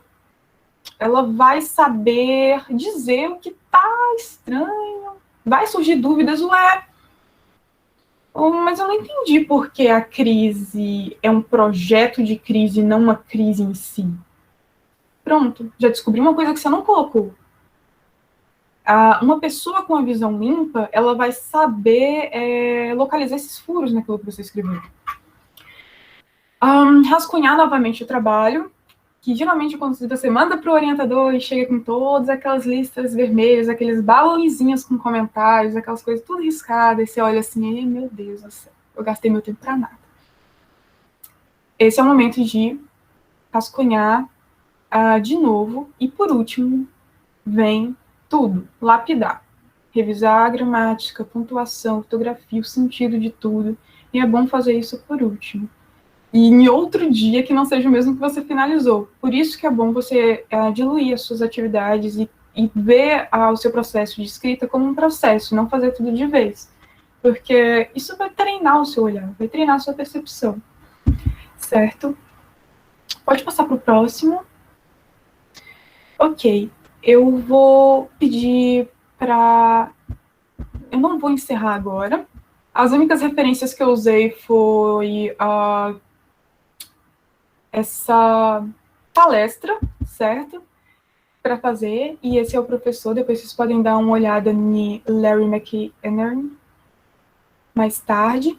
ela vai saber dizer o que está estranho. Vai surgir dúvidas, mas eu não entendi por que a crise é um projeto de crise e não uma crise em si. Pronto, já descobri uma coisa que você não colocou. Uma pessoa com a visão limpa, ela vai saber localizar esses furos naquilo que você escreveu. Rascunhar novamente o trabalho, que geralmente quando você manda para o orientador e chega com todas aquelas listas vermelhas, aqueles balãozinhos com comentários, aquelas coisas tudo riscadas, e você olha assim, meu Deus do céu, eu gastei meu tempo para nada. Esse é o momento de rascunhar de novo, e por último, vem tudo, lapidar. Revisar a gramática, pontuação, ortografia, o sentido de tudo, e é bom fazer isso por último. E em outro dia que não seja o mesmo que você finalizou. Por isso que é bom você diluir as suas atividades e ver o seu processo de escrita como um processo, não fazer tudo de vez. Porque isso vai treinar o seu olhar, vai treinar a sua percepção. Certo? Pode passar para o próximo. Ok, eu vou pedir para... Eu não vou encerrar agora. As únicas referências que eu usei foi essa palestra, certo? Para fazer, e esse é o professor, depois vocês podem dar uma olhada em Larry McEnern mais tarde,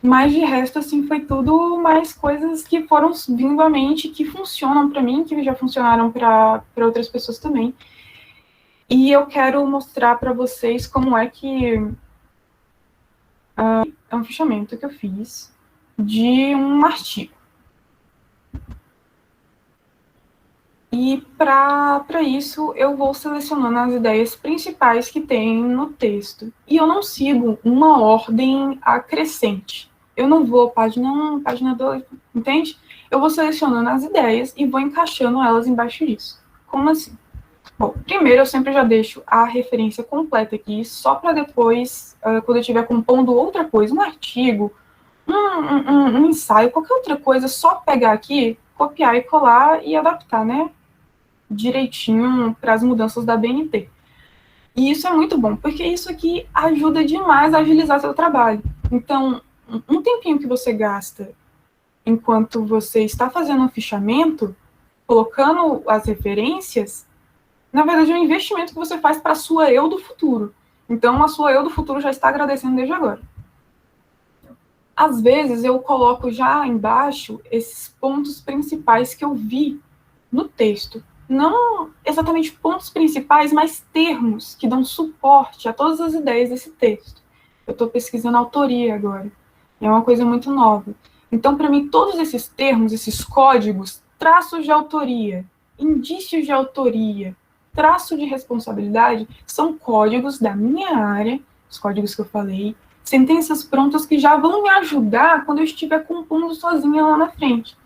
mas de resto, assim, foi tudo mais coisas que foram vindo à mente, que funcionam para mim, que já funcionaram para outras pessoas também, e eu quero mostrar para vocês como é que é um fichamento que eu fiz de um artigo. E para isso, eu vou selecionando as ideias principais que tem no texto. E eu não sigo uma ordem crescente. Eu não vou página 1, página 2, entende? Eu vou selecionando as ideias e vou encaixando elas embaixo disso. Como assim? Bom, primeiro eu sempre já deixo a referência completa aqui, só para depois, quando eu estiver compondo outra coisa, um artigo, um ensaio, qualquer outra coisa, só pegar aqui, copiar e colar e adaptar, né? Direitinho para as mudanças da BNT. E isso é muito bom, porque isso aqui ajuda demais a agilizar seu trabalho. Então, um tempinho que você gasta enquanto você está fazendo um fichamento, colocando as referências, na verdade é um investimento que você faz para a sua eu do futuro. Então, a sua eu do futuro já está agradecendo desde agora. Às vezes, eu coloco já embaixo esses pontos principais que eu vi no texto. Não exatamente pontos principais, mas termos que dão suporte a todas as ideias desse texto. Eu estou pesquisando autoria agora. É uma coisa muito nova. Então, para mim, todos esses termos, esses códigos, traços de autoria indícios de autoria, traço de responsabilidade, são códigos da minha área, os códigos que eu falei, sentenças prontas que já vão me ajudar quando eu estiver compondo sozinha lá na frente.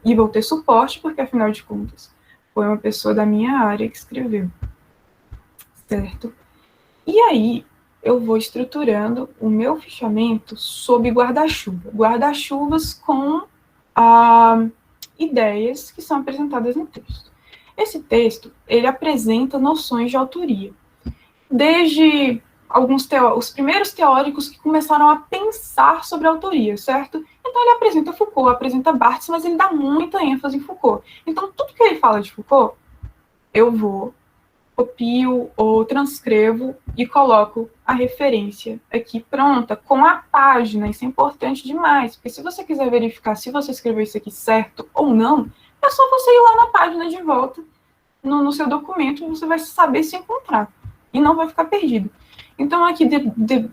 E vou ter suporte, porque, afinal de contas, foi uma pessoa da minha área que escreveu. Certo? E aí, eu vou estruturando o meu fichamento sob guarda-chuva. Guarda-chuvas com ideias que são apresentadas no texto. Esse texto, ele apresenta noções de autoria. Desde os primeiros teóricos que começaram a pensar sobre a autoria, certo? Então ele apresenta Foucault, apresenta Barthes, mas ele dá muita ênfase em Foucault. Então tudo que ele fala de Foucault, eu vou, copio ou transcrevo e coloco a referência aqui pronta, com a página. Isso é importante demais, porque se você quiser verificar se você escreveu isso aqui certo ou não, é só você ir lá na página de volta, no seu documento, você vai saber se encontrar, e não vai ficar perdido. Então, aqui,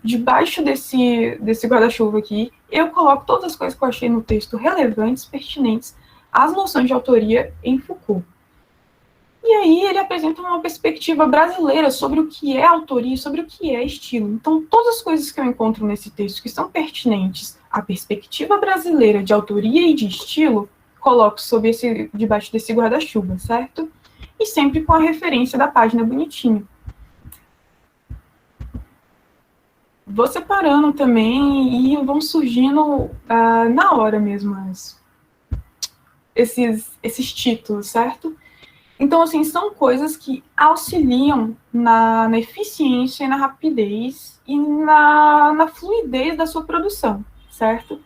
debaixo desse guarda-chuva aqui, eu coloco todas as coisas que eu achei no texto relevantes, pertinentes, às noções de autoria em Foucault. E aí ele apresenta uma perspectiva brasileira sobre o que é autoria e sobre o que é estilo. Então, todas as coisas que eu encontro nesse texto que são pertinentes à perspectiva brasileira de autoria e de estilo, coloco debaixo desse guarda-chuva, certo? E sempre com a referência da página bonitinha. Vou separando também e vão surgindo na hora mesmo esses títulos, certo? Então, assim, são coisas que auxiliam na eficiência e na rapidez e na fluidez da sua produção, certo?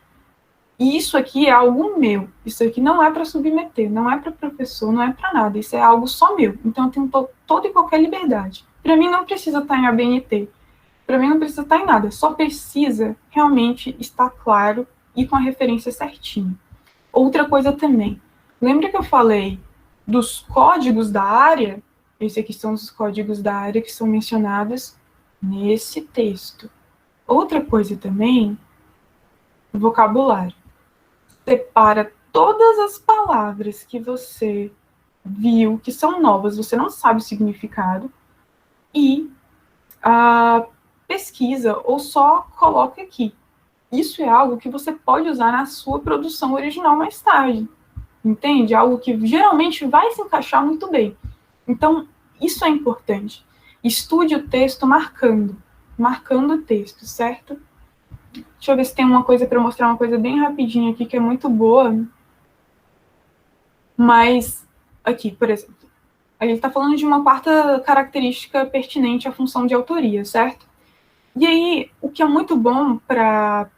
E isso aqui é algo meu. Isso aqui não é para submeter, não é para professor, não é para nada. Isso é algo só meu. Então, eu tenho toda e qualquer liberdade. Para mim, não precisa estar em ABNT. Para mim, não precisa estar em nada. Só precisa realmente estar claro e com a referência certinha. Outra coisa também. Lembra que eu falei dos códigos da área? Esses aqui são os códigos da área que são mencionados nesse texto. Outra coisa também, vocabulário. Separa todas as palavras que você viu, que são novas, você não sabe o significado, e pesquisa, ou só coloca aqui. Isso é algo que você pode usar na sua produção original mais tarde. Entende? Algo que geralmente vai se encaixar muito bem. Então, isso é importante. Estude o texto marcando o texto, certo? Deixa eu ver se tem uma coisa para mostrar, uma coisa bem rapidinha aqui, que é muito boa. Mas, aqui, por exemplo, a gente está falando de uma quarta característica pertinente à função de autoria, certo? E aí, o que é muito bom para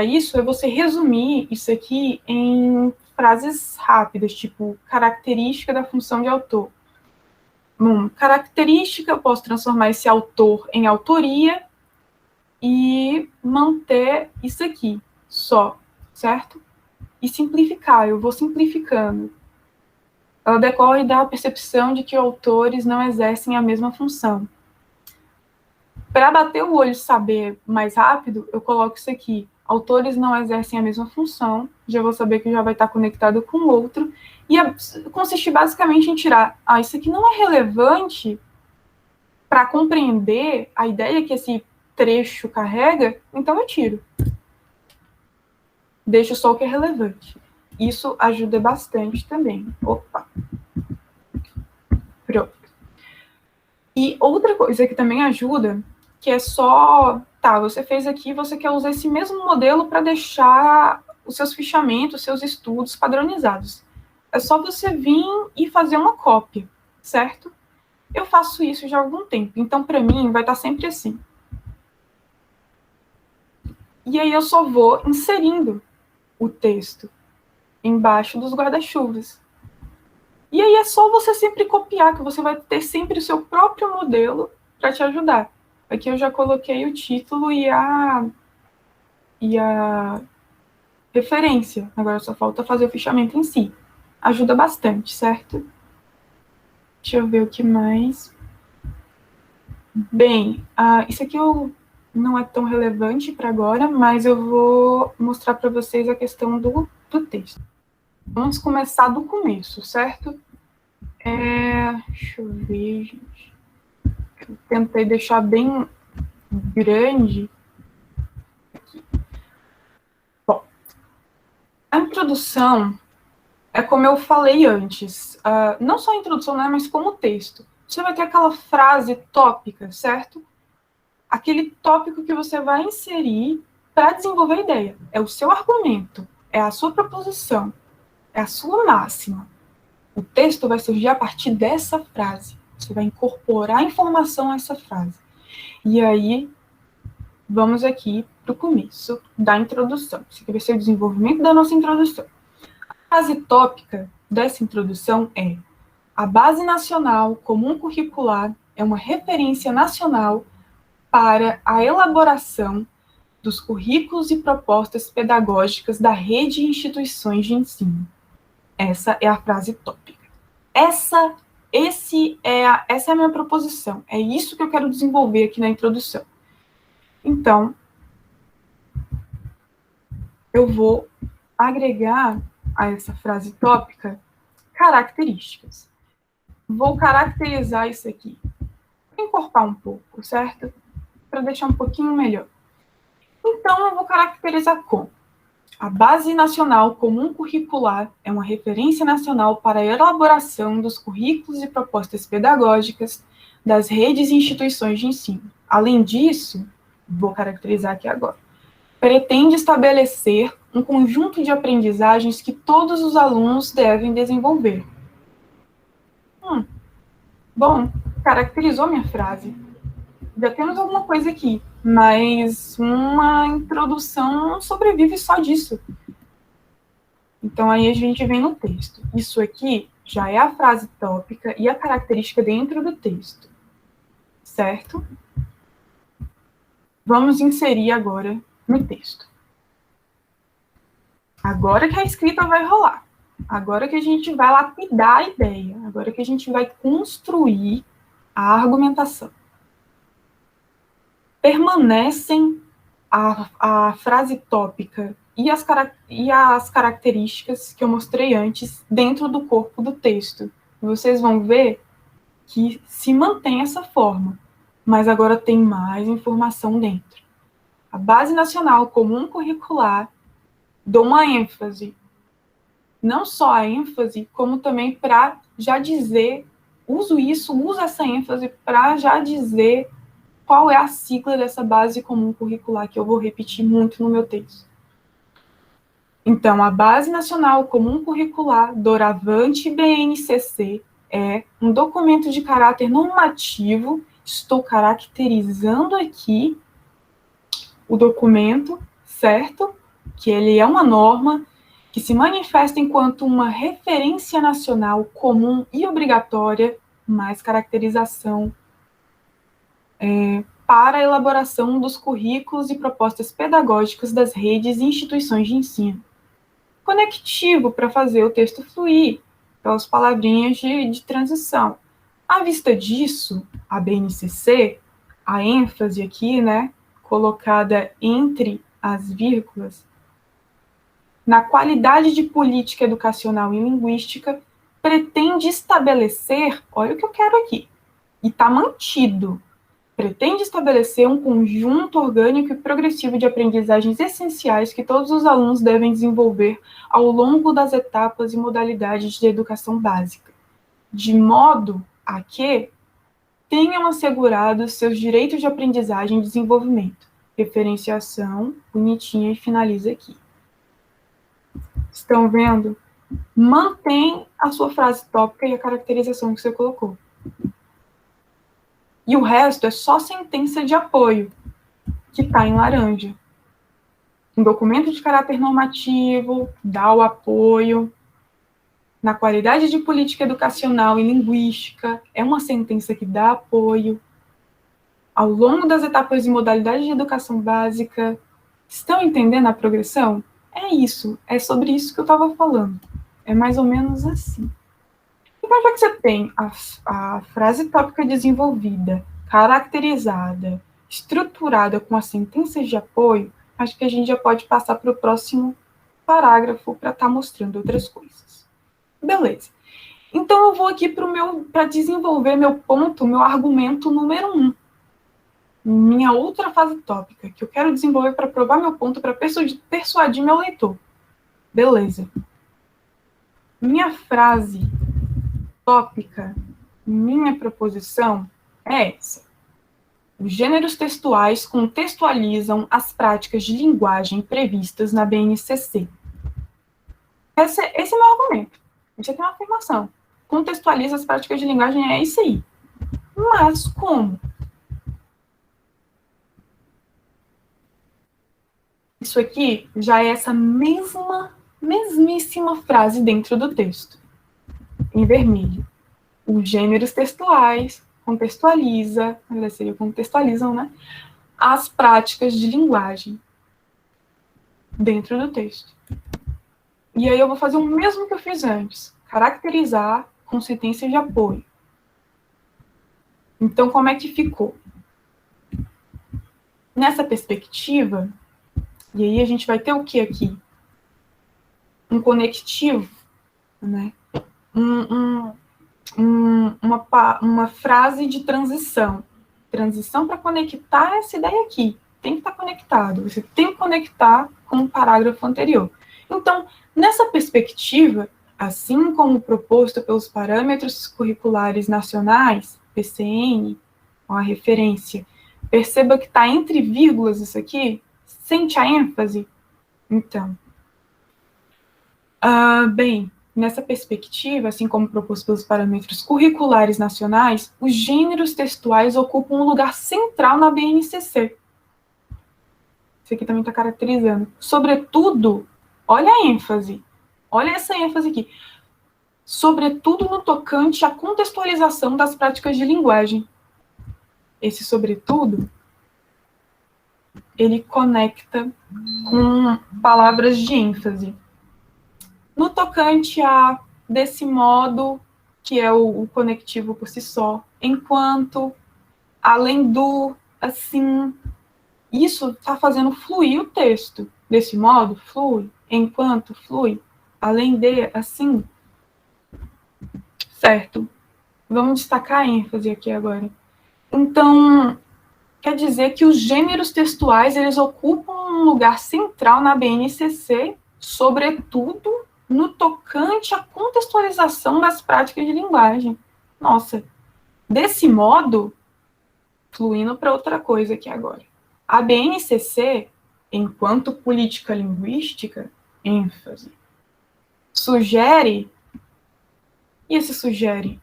isso é você resumir isso aqui em frases rápidas, tipo, característica da função de autor. Característica, eu posso transformar esse autor em autoria e manter isso aqui só, certo? E simplificar, eu vou simplificando. Ela decorre da percepção de que autores não exercem a mesma função. Para bater o olho e saber mais rápido, eu coloco isso aqui. Autores não exercem a mesma função, já vou saber que já vai estar conectado com o outro, e consiste basicamente em tirar, isso aqui não é relevante para compreender a ideia que esse trecho carrega, então eu tiro. Deixo só o que é relevante. Isso ajuda bastante também. Opa! Pronto. E outra coisa que também ajuda, que é só, você fez aqui, você quer usar esse mesmo modelo para deixar os seus fichamentos, os seus estudos padronizados. É só você vir e fazer uma cópia, certo? Eu faço isso já há algum tempo, então para mim vai estar sempre assim. E aí eu só vou inserindo o texto embaixo dos guarda-chuvas. E aí é só você sempre copiar, que você vai ter sempre o seu próprio modelo para te ajudar. Aqui eu já coloquei o título e a referência. Agora só falta fazer o fichamento em si. Ajuda bastante, certo? Deixa eu ver o que mais. Bem, isso aqui não é tão relevante para agora, mas eu vou mostrar para vocês a questão do texto. Vamos começar do começo, certo? Deixa eu ver, gente. Eu tentei deixar bem grande. Bom, a introdução é como eu falei antes. Não só a introdução, né, mas como o texto. Você vai ter aquela frase tópica, certo? Aquele tópico que você vai inserir para desenvolver a ideia. É o seu argumento, é a sua proposição, é a sua máxima. O texto vai surgir a partir dessa frase. Você vai incorporar informação a essa frase. E aí, vamos aqui para o começo da introdução. Isso aqui vai ser o desenvolvimento da nossa introdução. A frase tópica dessa introdução é: a Base Nacional Comum Curricular é uma referência nacional para a elaboração dos currículos e propostas pedagógicas da rede e instituições de ensino. Essa é a frase tópica. Essa é a minha proposição. É isso que eu quero desenvolver aqui na introdução. Então, eu vou agregar a essa frase tópica características. Vou caracterizar isso aqui. Vou encorpar um pouco, certo? Para deixar um pouquinho melhor. Então, eu vou caracterizar com: a Base Nacional Comum Curricular é uma referência nacional para a elaboração dos currículos e propostas pedagógicas das redes e instituições de ensino. Além disso, vou caracterizar aqui agora, pretende estabelecer um conjunto de aprendizagens que todos os alunos devem desenvolver. Bom, caracterizou minha frase. Já temos alguma coisa aqui, mas uma introdução não sobrevive só disso. Então, aí a gente vem no texto. Isso aqui já é a frase tópica e a característica dentro do texto. Certo? Vamos inserir agora no texto. Agora que a escrita vai rolar. Agora que a gente vai lapidar a ideia. Agora que a gente vai construir a argumentação. Permanecem a frase tópica e as características que eu mostrei antes dentro do corpo do texto. Vocês vão ver que se mantém essa forma, mas agora tem mais informação dentro. A Base Nacional Comum Curricular, dou uma ênfase. Não só a ênfase, como também para já dizer, uso essa ênfase para já dizer qual é a sigla dessa base comum curricular, que eu vou repetir muito no meu texto. Então, a Base Nacional Comum Curricular, doravante BNCC, é um documento de caráter normativo. Estou caracterizando aqui o documento, certo? Que ele é uma norma que se manifesta enquanto uma referência nacional comum e obrigatória, mais caracterização para a elaboração dos currículos e propostas pedagógicas das redes e instituições de ensino. Conectivo para fazer o texto fluir, pelas palavrinhas de transição. À vista disso, a BNCC, a ênfase aqui, né, colocada entre as vírgulas, na qualidade de política educacional e linguística, pretende estabelecer, olha o que eu quero aqui, e está mantido, pretende estabelecer um conjunto orgânico e progressivo de aprendizagens essenciais que todos os alunos devem desenvolver ao longo das etapas e modalidades de educação básica, de modo a que tenham assegurados seus direitos de aprendizagem e desenvolvimento. Referenciação, bonitinha, e finaliza aqui. Estão vendo? Mantém a sua frase tópica e a caracterização que você colocou. E o resto é só sentença de apoio, que está em laranja. Um documento de caráter normativo, dá o apoio. Na qualidade de política educacional e linguística, é uma sentença que dá apoio. Ao longo das etapas e modalidades de educação básica, estão entendendo a progressão? É isso, é sobre isso que eu estava falando. É mais ou menos assim. Então, já que você tem a frase tópica desenvolvida, caracterizada, estruturada com as sentenças de apoio, acho que a gente já pode passar para o próximo parágrafo para estar mostrando outras coisas. Beleza. Então, eu vou aqui para desenvolver meu ponto, meu argumento número 1. Minha outra fase tópica, que eu quero desenvolver para provar meu ponto, para persuadir meu leitor. Beleza. Minha frase tópica, minha proposição é essa. Os gêneros textuais contextualizam as práticas de linguagem previstas na BNCC. Esse é meu argumento. Isso aqui é uma afirmação. Contextualiza as práticas de linguagem, é isso aí. Mas como? Isso aqui já é essa mesmíssima frase dentro do texto. Em vermelho. Os gêneros textuais contextualizam, né? As práticas de linguagem dentro do texto. E aí eu vou fazer o mesmo que eu fiz antes. Caracterizar com sentença de apoio. Então, como é que ficou? Nessa perspectiva, e aí a gente vai ter o que aqui? Um conectivo, né? Uma frase de transição. Transição para conectar essa ideia aqui. Tem que estar conectado. Você tem que conectar com o parágrafo anterior. Então, nessa perspectiva, assim como proposto pelos parâmetros curriculares nacionais, PCN, a referência, perceba que está entre vírgulas isso aqui. Sente a ênfase? Então, bem, nessa perspectiva, assim como proposto pelos parâmetros curriculares nacionais, os gêneros textuais ocupam um lugar central na BNCC. Isso aqui também está caracterizando. Sobretudo, olha a ênfase. Olha essa ênfase aqui. Sobretudo no tocante à contextualização das práticas de linguagem. Esse sobretudo, ele conecta com palavras de ênfase. No tocante a desse modo, que é o conectivo por si só, enquanto, além do, assim, isso está fazendo fluir o texto. Desse modo, flui, enquanto, flui, além de, assim. Certo. Vamos destacar a ênfase aqui agora. Então, quer dizer que os gêneros textuais, eles ocupam um lugar central na BNCC, sobretudo no tocante à contextualização das práticas de linguagem. Nossa, desse modo, fluindo para outra coisa aqui agora. A BNCC, enquanto política linguística, ênfase, sugere, e esse sugere?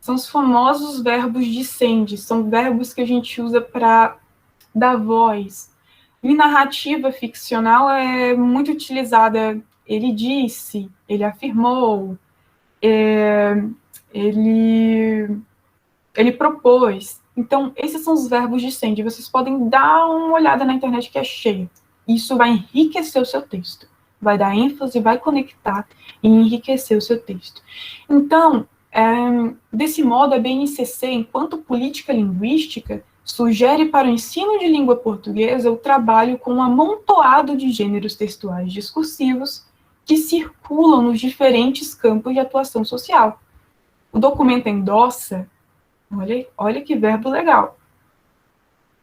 São os famosos verbos dicende, são verbos que a gente usa para dar voz. Em narrativa ficcional é muito utilizada ele disse, ele afirmou, ele propôs. Então, esses são os verbos dicende. Vocês podem dar uma olhada na internet que é cheia. Isso vai enriquecer o seu texto. Vai dar ênfase, vai conectar e enriquecer o seu texto. Então, desse modo, a BNCC, enquanto política linguística, sugere para o ensino de língua portuguesa o trabalho com um amontoado de gêneros textuais discursivos que circulam nos diferentes campos de atuação social. O documento endossa, olha que verbo legal.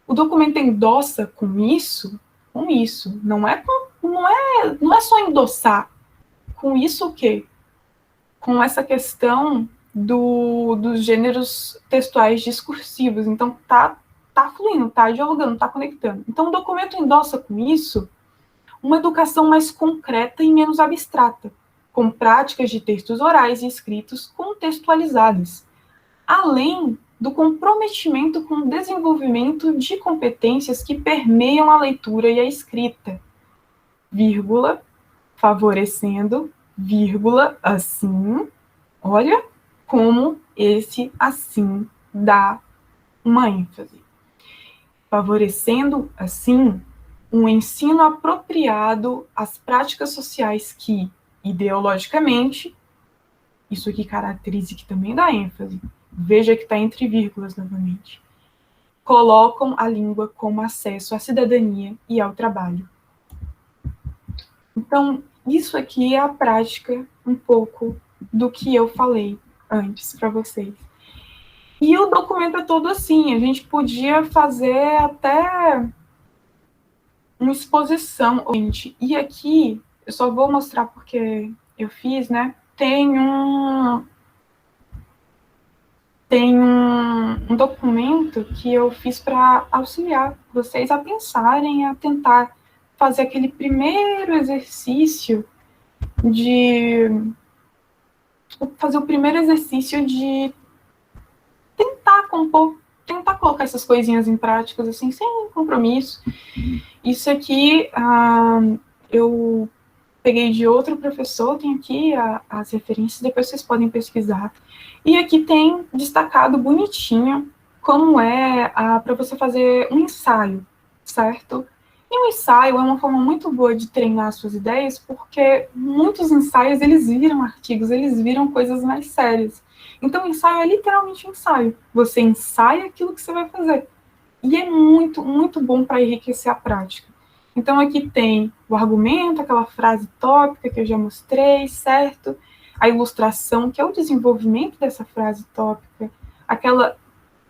O documento endossa com isso, não é só endossar. Com isso o quê? Com essa questão dos gêneros textuais discursivos. Então, tá fluindo, tá dialogando, tá conectando. Então, o documento endossa com isso uma educação mais concreta e menos abstrata, com práticas de textos orais e escritos contextualizadas, além do comprometimento com o desenvolvimento de competências que permeiam a leitura e a escrita, vírgula, favorecendo, vírgula, assim, olha como esse assim dá uma ênfase. Favorecendo, assim, um ensino apropriado às práticas sociais que, ideologicamente, isso aqui caracteriza que também dá ênfase, veja que está entre vírgulas novamente, colocam a língua como acesso à cidadania e ao trabalho. Então, isso aqui é a prática um pouco do que eu falei antes para vocês. E o documento é todo assim, a gente podia fazer até uma exposição, gente. E aqui, eu só vou mostrar porque eu fiz, né? Tem um documento que eu fiz para auxiliar vocês a pensarem, a tentar fazer aquele primeiro exercício de fazer o primeiro exercício de tentar compor, tentar colocar essas coisinhas em práticas assim, sem compromisso. Isso aqui eu peguei de outro professor, tem aqui as referências, depois vocês podem pesquisar. E aqui tem destacado bonitinho como é para você fazer um ensaio, certo? E um ensaio é uma forma muito boa de treinar suas ideias, porque muitos ensaios, eles viram artigos, eles viram coisas mais sérias. Então, o ensaio é literalmente um ensaio. Você ensaia aquilo que você vai fazer. E é muito, muito bom para enriquecer a prática. Então, aqui tem o argumento, aquela frase tópica que eu já mostrei, certo? A ilustração, que é o desenvolvimento dessa frase tópica, aquela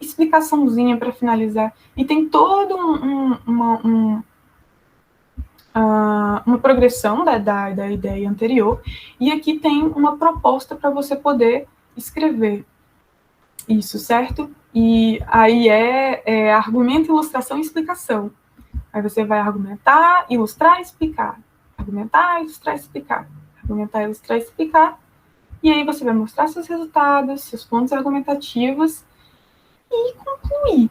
explicaçãozinha para finalizar. E tem toda uma progressão da ideia anterior. E aqui tem uma proposta para você poder escrever isso, certo? E aí é argumento, ilustração e explicação. Aí você vai argumentar, ilustrar e explicar. Argumentar, ilustrar e explicar. Argumentar, ilustrar e explicar. E aí você vai mostrar seus resultados, seus pontos argumentativos e concluir.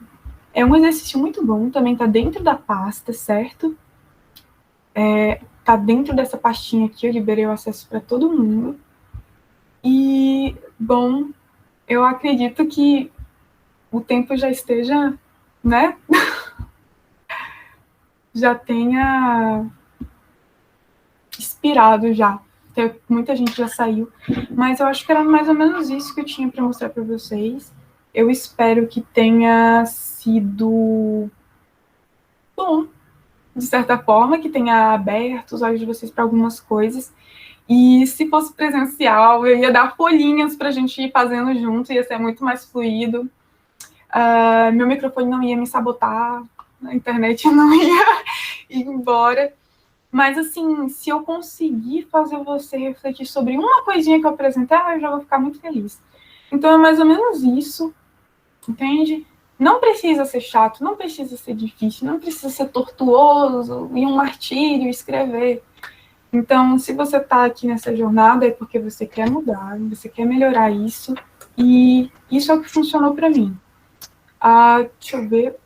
É um exercício muito bom, também está dentro da pasta, certo? Está dentro dessa pastinha aqui, eu liberei o acesso para todo mundo. E, bom, eu acredito que o tempo já esteja, né? Já tenha expirado já. Muita gente já saiu. Mas eu acho que era mais ou menos isso que eu tinha para mostrar para vocês. Eu espero que tenha sido bom, de certa forma, que tenha aberto os olhos de vocês para algumas coisas. E se fosse presencial, eu ia dar folhinhas para a gente ir fazendo junto, ia ser muito mais fluido. Meu microfone não ia me sabotar, a internet não ia ir embora. Mas, assim, se eu conseguir fazer você refletir sobre uma coisinha que eu apresentei, eu já vou ficar muito feliz. Então, é mais ou menos isso, entende? Não precisa ser chato, não precisa ser difícil, não precisa ser tortuoso e um martírio escrever. Então, se você está aqui nessa jornada, é porque você quer mudar, você quer melhorar isso, e isso é o que funcionou para mim. Deixa eu ver.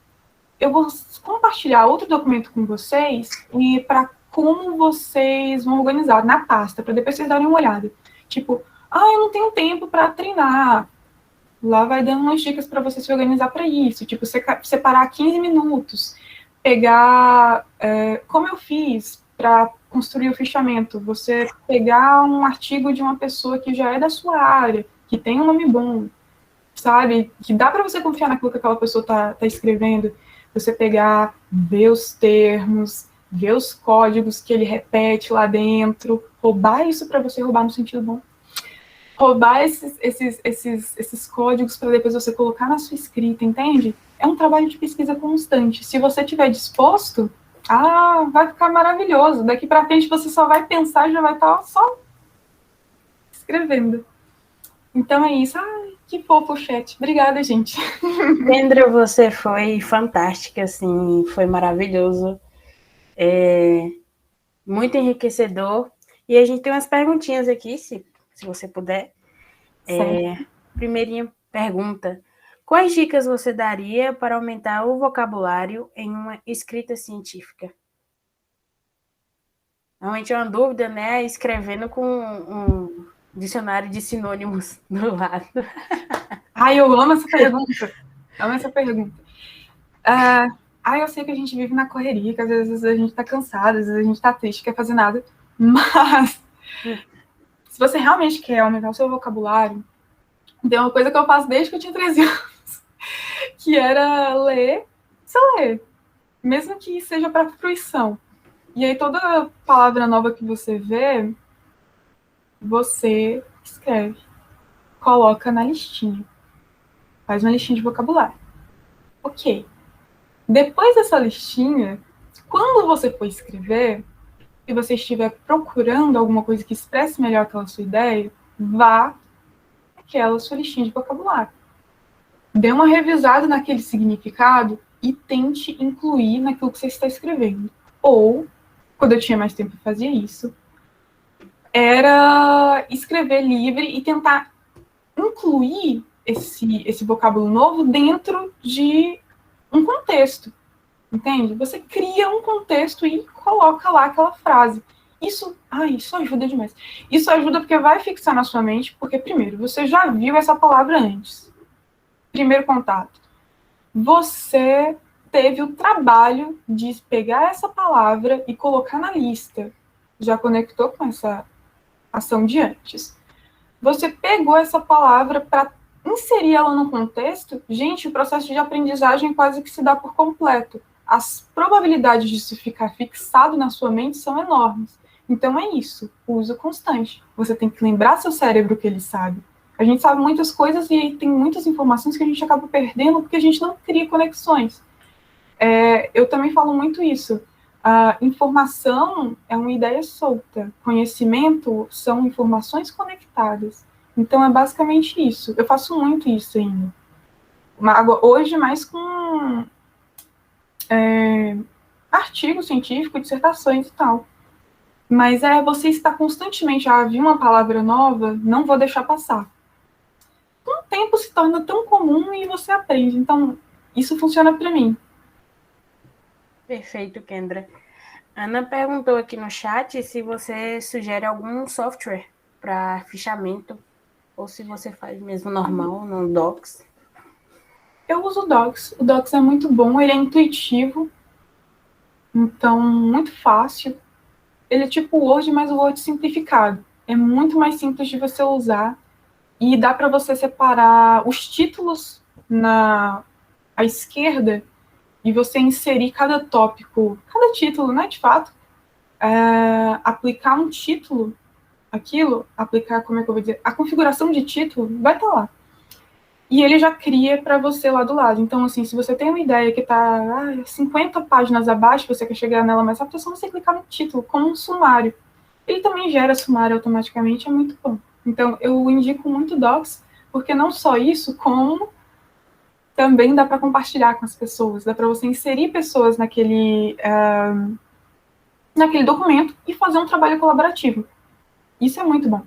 Eu vou compartilhar outro documento com vocês e para como vocês vão organizar na pasta, para depois vocês darem uma olhada. Tipo, eu não tenho tempo para treinar. Lá vai dando umas dicas para você se organizar para isso. Tipo, separar 15 minutos, pegar, como eu fiz para construir o fichamento, você pegar um artigo de uma pessoa que já é da sua área, que tem um nome bom, sabe? Que dá para você confiar naquilo que aquela pessoa tá escrevendo. Você pegar, ver os termos, ver os códigos que ele repete lá dentro, roubar isso para você, roubar no sentido bom. Roubar esses códigos para depois você colocar na sua escrita, entende? É um trabalho de pesquisa constante. Se você estiver disposto, vai ficar maravilhoso. Daqui para frente você só vai pensar e já vai estar só escrevendo. Então é isso. Que fofo o chat. Obrigada, gente. Kendra, você foi fantástica, assim, foi maravilhoso. Muito enriquecedor. E a gente tem umas perguntinhas aqui, se você puder. Primeirinha pergunta. Quais dicas você daria para aumentar o vocabulário em uma escrita científica? Normalmente é uma dúvida, né? Escrevendo com um dicionário de sinônimos do lado. Eu amo essa pergunta. Amo essa pergunta. Eu sei que a gente vive na correria, que às vezes a gente tá cansado, às vezes a gente tá triste, quer fazer nada. Mas se você realmente quer aumentar o seu vocabulário, tem uma coisa que eu faço desde que eu tinha 13 anos, que era ler, só ler. Mesmo que seja para fruição. E aí toda palavra nova que você vê, você escreve, coloca na listinha. Faz uma listinha de vocabulário. Ok. Depois dessa listinha, quando você for escrever, e você estiver procurando alguma coisa que expresse melhor aquela sua ideia, vá naquela sua listinha de vocabulário. Dê uma revisada naquele significado e tente incluir naquilo que você está escrevendo. Ou, quando eu tinha mais tempo, eu fazia isso, era escrever livre e tentar incluir esse vocábulo novo dentro de um contexto, entende? Você cria um contexto e coloca lá aquela frase. Isso ajuda demais. Isso ajuda porque vai fixar na sua mente, porque, primeiro, você já viu essa palavra antes. Primeiro contato. Você teve o trabalho de pegar essa palavra e colocar na lista. Já conectou com essa ação de antes. Você pegou essa palavra para inserir ela no contexto. Gente, o processo de aprendizagem quase que se dá por completo. As probabilidades de isso ficar fixado na sua mente são enormes. Então é isso, o uso constante. Você tem que lembrar seu cérebro que ele sabe. A gente sabe muitas coisas e tem muitas informações que a gente acaba perdendo porque a gente não cria conexões. Eu também falo muito isso. A informação é uma ideia solta. Conhecimento são informações conectadas. Então, é basicamente isso. Eu faço muito isso ainda. Hoje, mais com artigo científico, dissertações e tal. Mas você está constantemente, vi uma palavra nova, não vou deixar passar. Com o tempo se torna tão comum e você aprende. Então, isso funciona para mim. Perfeito, Kendra. Ana perguntou aqui no chat se você sugere algum software para fichamento ou se você faz mesmo normal no Docs. Eu uso o Docs. O Docs é muito bom, ele é intuitivo, então muito fácil. Ele é tipo o Word, mas o Word simplificado. É muito mais simples de você usar e dá para você separar os títulos à esquerda e você inserir cada tópico, cada título, né, de fato, aplicar um título, aplicar, como é que eu vou dizer, a configuração de título vai estar lá. E ele já cria para você lá do lado. Então, assim, se você tem uma ideia que está 50 páginas abaixo, você quer chegar nela mais rápido, é só você clicar no título, como um sumário. Ele também gera sumário automaticamente, é muito bom. Então, eu indico muito Docs, porque não só isso, como também dá para compartilhar com as pessoas, dá para você inserir pessoas naquele documento e fazer um trabalho colaborativo. Isso é muito bom.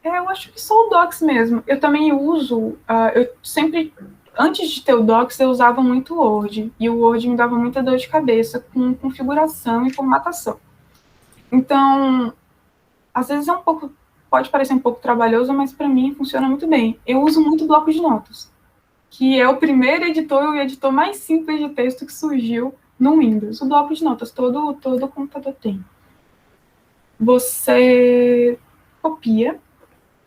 Eu acho que só o Docs mesmo. Eu também uso, eu sempre, antes de ter o Docs, eu usava muito o Word, e o Word me dava muita dor de cabeça com configuração e formatação. Então, às vezes pode parecer um pouco trabalhoso, mas para mim funciona muito bem. Eu uso muito o bloco de notas, que é o primeiro editor e o editor mais simples de texto que surgiu no Windows. O bloco de notas, todo computador tem. Você copia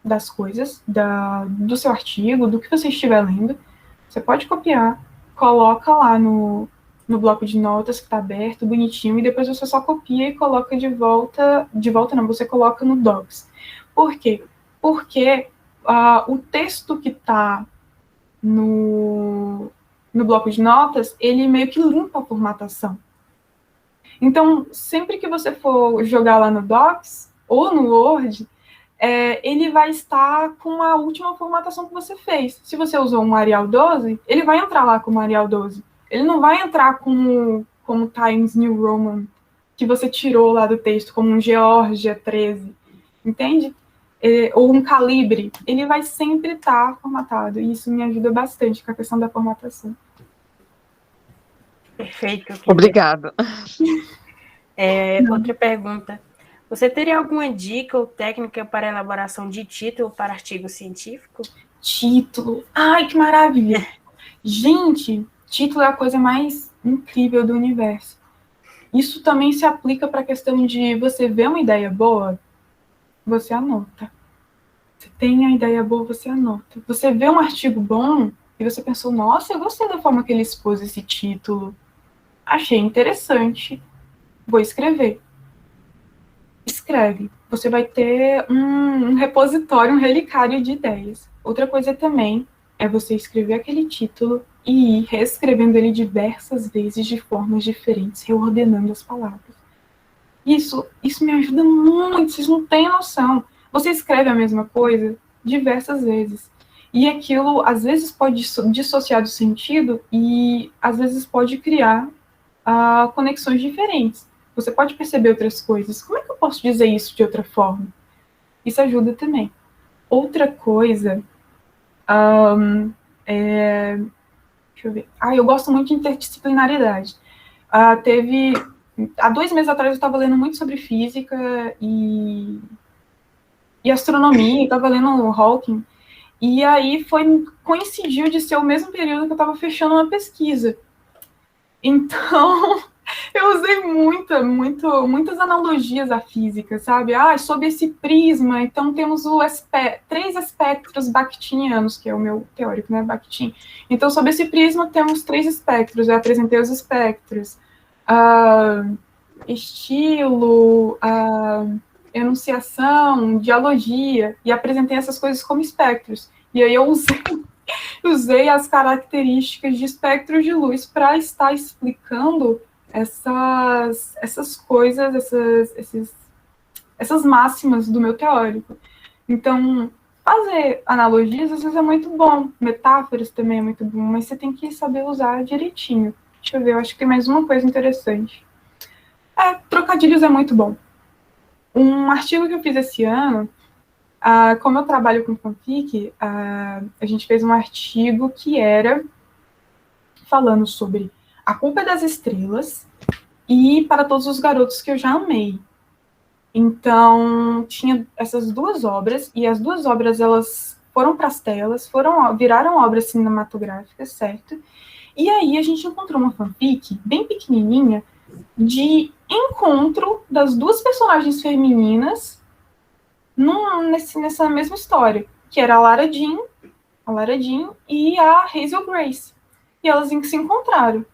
das coisas, do seu artigo, do que você estiver lendo. Você pode copiar, coloca lá no bloco de notas que está aberto, bonitinho, e depois você só copia e coloca de volta não, você coloca no Docs. Por quê? Porque o texto que está no bloco de notas, ele meio que limpa a formatação. Então, sempre que você for jogar lá no Docs ou no Word, ele vai estar com a última formatação que você fez. Se você usou um Arial 12, ele vai entrar lá como Arial 12. Ele não vai entrar como Times New Roman, que você tirou lá do texto, como um Geórgia 13. Entende? Ou um Calibre. Ele vai sempre estar formatado. E isso me ajuda bastante com a questão da formatação. Perfeito. Obrigada. Outra pergunta. Você teria alguma dica ou técnica para elaboração de título para artigo científico? Título. Ai, que maravilha. Gente, título é a coisa mais incrível do universo. Isso também se aplica para a questão de você ver uma ideia boa, você anota. Você tem a ideia boa, você anota. Você vê um artigo bom e você pensou, nossa, eu gostei da forma que ele expôs esse título. Achei interessante. Vou escrever. Escreve. você vai ter um repositório, um relicário de ideias. Outra coisa também é você escrever aquele título e ir reescrevendo ele diversas vezes de formas diferentes, reordenando as palavras. Isso me ajuda muito, vocês não têm noção. Você escreve a mesma coisa diversas vezes. E aquilo, às vezes, pode dissociar do sentido e, às vezes, pode criar conexões diferentes. Você pode perceber outras coisas. Como é que eu posso dizer isso de outra forma? Isso ajuda também. Outra coisa deixa eu ver. Eu gosto muito de interdisciplinaridade. Há 2 meses atrás eu estava lendo muito sobre física e astronomia, estava lendo Hawking, e aí coincidiu de ser o mesmo período que eu estava fechando uma pesquisa. Então, eu usei muitas analogias à física, sabe? Sob esse prisma, então temos 3 espectros bakhtinianos, que é o meu teórico, né, Bakhtin. Então, sob esse prisma, temos 3 espectros, eu apresentei os espectros. Estilo, enunciação, dialogia, e apresentei essas coisas como espectros. E aí eu usei as características de espectro de luz para estar explicando essas coisas, essas máximas do meu teórico. Então, fazer analogias às vezes é muito bom, metáforas também é muito bom, mas você tem que saber usar direitinho. Deixa eu ver, eu acho que tem mais uma coisa interessante. Trocadilhos é muito bom. Um artigo que eu fiz esse ano, como eu trabalho com fanfic, a gente fez um artigo que era falando sobre A Culpa é das Estrelas e Para Todos os Garotos que Eu Já Amei. Então, tinha essas 2 obras, e as 2 obras, elas foram para as telas, viraram obras cinematográficas, certo? E aí a gente encontrou uma fanfic bem pequenininha de encontro das 2 personagens femininas nessa mesma história, que era a Lara Jean e a Hazel Grace. E elas se encontraram.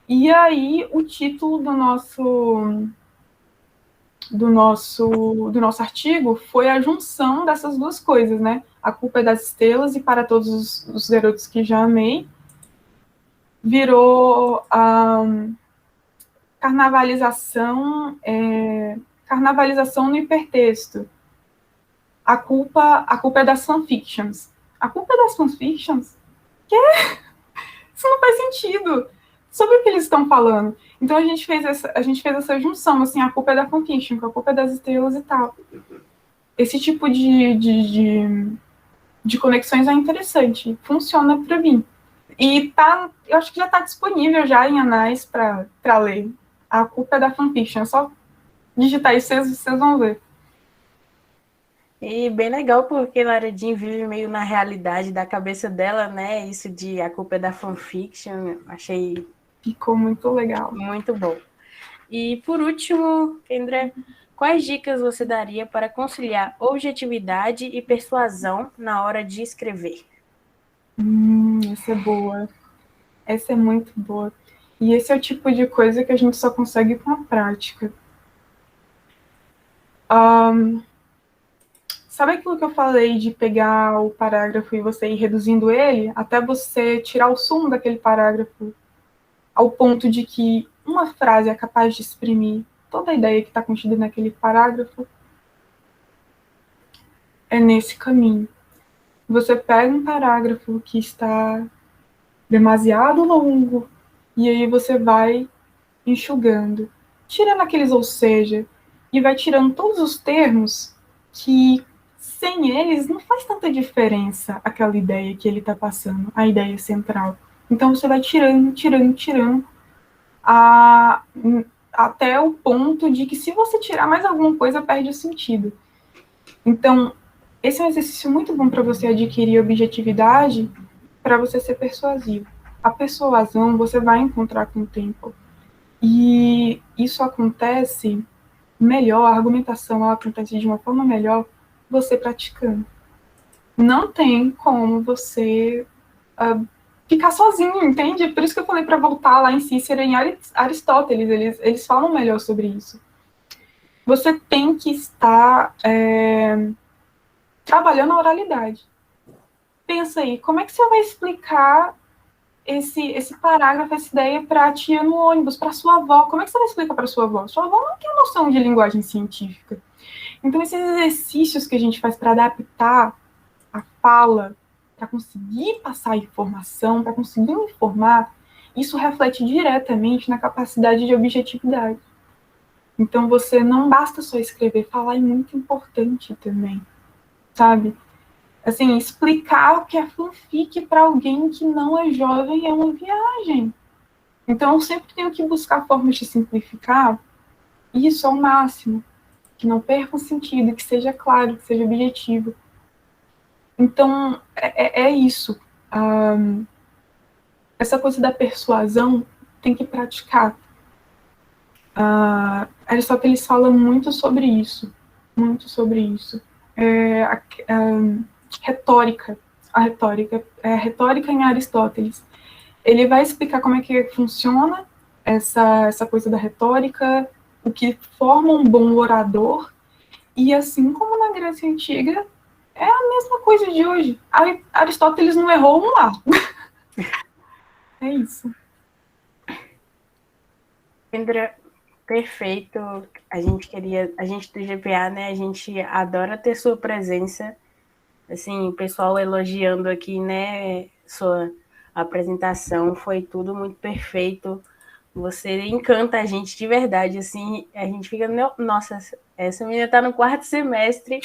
E aí o título do nosso artigo foi a junção dessas 2 coisas, né? A Culpa é das Estrelas e Para Todos os Garotos que Já Amei. Virou carnavalização no hipertexto. A culpa é das fanfictions. A culpa é das fanfictions? Isso não faz sentido. Sobre o que eles estão falando. Então a gente fez essa junção, assim, a culpa é da fanfiction, a culpa é das estrelas e tal. Esse tipo de conexões é interessante, funciona para mim. E eu acho que já está disponível já em Anais para ler. A culpa é da fanfiction, é só digitar isso, vocês vão ver. E bem legal, porque Lara Jean vive meio na realidade da cabeça dela, né? Isso de A Culpa é da Fanfiction, achei... Ficou muito legal. Muito bom. E, por último, Kendra, quais dicas você daria para conciliar objetividade e persuasão na hora de escrever? Essa é boa. Essa é muito boa. E esse é o tipo de coisa que a gente só consegue com a prática. Sabe aquilo que eu falei de pegar o parágrafo e você ir reduzindo ele até você tirar o sumo daquele parágrafo ao ponto de que uma frase é capaz de exprimir toda a ideia que está contida naquele parágrafo? É nesse caminho. Você pega um parágrafo que está demasiado longo e aí você vai enxugando, tirando aqueles ou seja, e vai tirando todos os termos que sem eles não faz tanta diferença aquela ideia que ele está passando, a ideia central. Então você vai tirando até o ponto de que se você tirar mais alguma coisa, perde o sentido. Então, esse é um exercício muito bom para você adquirir objetividade, para você ser persuasivo. A persuasão você vai encontrar com o tempo. E isso acontece melhor, a argumentação ela acontece de uma forma melhor você praticando. Não tem como você ficar sozinho, entende? Por isso que eu falei para voltar lá em Cícero e em Aristóteles, eles falam melhor sobre isso. você tem que estar trabalhando a oralidade. Pensa aí, como é que você vai explicar esse parágrafo, essa ideia para a tia no ônibus, para sua avó? Como é que você vai explicar para sua avó? Sua avó não tem noção de linguagem científica. Então, esses exercícios que a gente faz para adaptar a fala, para conseguir passar a informação, para conseguir informar, isso reflete diretamente na capacidade de objetividade. Então, você não basta só escrever, falar é muito importante também, sabe? Assim, explicar o que é fanfic para alguém que não é jovem é uma viagem. Então, eu sempre tenho que buscar formas de simplificar isso ao máximo, que não perca o sentido, que seja claro, que seja objetivo. Então, é isso. Essa coisa da persuasão tem que praticar. Aristóteles fala muito sobre isso. Muito sobre isso. Retórica. A retórica em Aristóteles. Ele vai explicar como é que funciona essa coisa da retórica, o que forma um bom orador, e assim como na Grécia Antiga, é a mesma coisa de hoje. Aristóteles não errou um lá. É isso. Kendra, perfeito. A gente do GPA, né? A gente adora ter sua presença. Assim, o pessoal elogiando aqui, né? Sua apresentação, foi tudo muito perfeito. Você encanta a gente de verdade, assim, a gente fica, nossa, essa menina tá no 4º semestre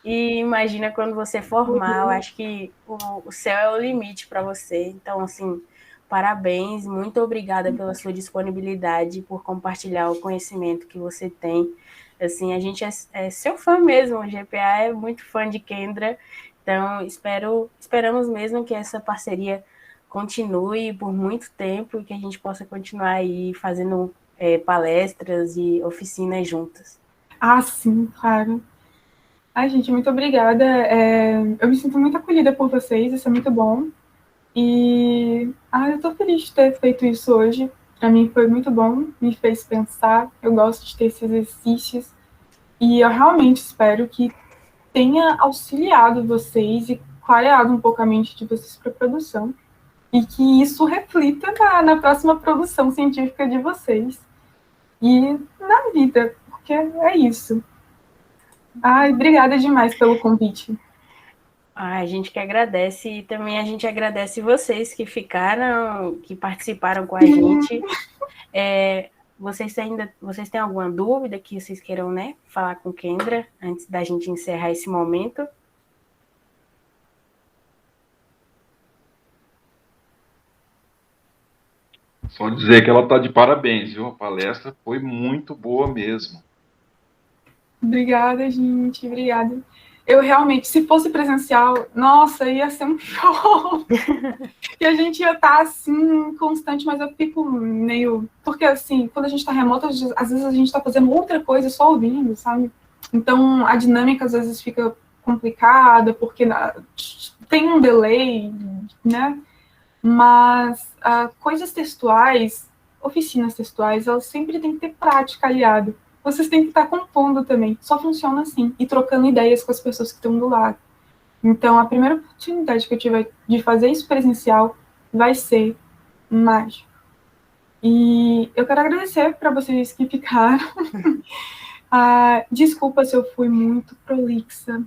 e imagina quando você formar, eu acho que o céu é o limite para você. Então, assim, parabéns, muito obrigada pela sua disponibilidade, por compartilhar o conhecimento que você tem. Assim, a gente é seu fã mesmo, o GPA é muito fã de Kendra, então esperamos mesmo que essa parceria continue por muito tempo e que a gente possa continuar aí fazendo palestras e oficinas juntas. Sim, claro. Ai, gente, muito obrigada. Eu me sinto muito acolhida por vocês, isso é muito bom. E eu tô feliz de ter feito isso hoje. Para mim foi muito bom, me fez pensar. Eu gosto de ter esses exercícios. E eu realmente espero que tenha auxiliado vocês e clareado um pouco a mente de vocês para a produção. E que isso reflita na próxima produção científica de vocês. E na vida, porque é isso. Obrigada demais pelo convite. A gente que agradece e também a gente agradece vocês que ficaram, que participaram com a gente. Vocês têm alguma dúvida que vocês queiram, né, falar com Kendra antes da gente encerrar esse momento? Só dizer que ela está de parabéns, viu? A palestra foi muito boa mesmo. Obrigada, gente. Obrigada. Eu realmente, se fosse presencial, nossa, ia ser um show. E a gente ia estar, assim, constante, mas eu fico meio... Porque, assim, quando a gente está remoto, às vezes a gente está fazendo outra coisa só ouvindo, sabe? Então, a dinâmica, às vezes, fica complicada, porque tem um delay, né? Mas coisas textuais, oficinas textuais, elas sempre têm que ter prática aliada. Vocês têm que estar compondo também. Só funciona assim. E trocando ideias com as pessoas que estão do lado. Então, a primeira oportunidade que eu tiver de fazer isso presencial vai ser mágico. E eu quero agradecer para vocês que ficaram. Desculpa se eu fui muito prolixa.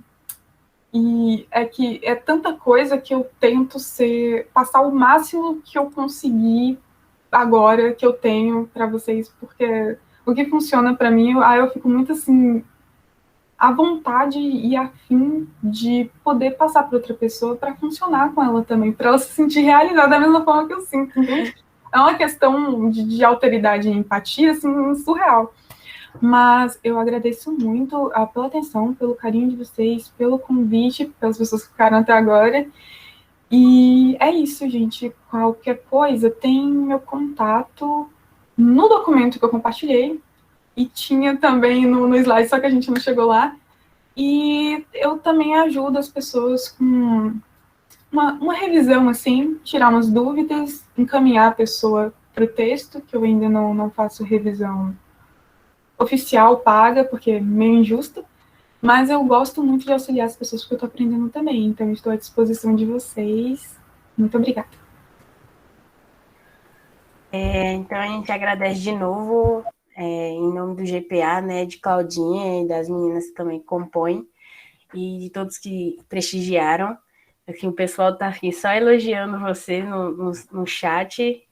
E é que é tanta coisa que eu tento passar o máximo que eu conseguir agora que eu tenho para vocês, porque o que funciona para mim, eu fico muito assim, à vontade e afim de poder passar para outra pessoa para funcionar com ela também, para ela se sentir realizada da mesma forma que eu sinto. Entende? É uma questão de alteridade e empatia, assim, surreal. Mas eu agradeço muito pela atenção, pelo carinho de vocês, pelo convite, pelas pessoas que ficaram até agora. E é isso, gente. Qualquer coisa, tem meu contato no documento que eu compartilhei. E tinha também no slide, só que a gente não chegou lá. E eu também ajudo as pessoas com uma revisão, assim, tirar umas dúvidas, encaminhar a pessoa para o texto, que eu ainda não faço revisão oficial, paga, porque é meio injusto, mas eu gosto muito de auxiliar as pessoas porque eu estou aprendendo também, então eu estou à disposição de vocês. Muito obrigada. Então a gente agradece de novo, em nome do GPA, né, de Claudinha e das meninas que também compõem, e de todos que prestigiaram. Assim, o pessoal está aqui só elogiando você no chat.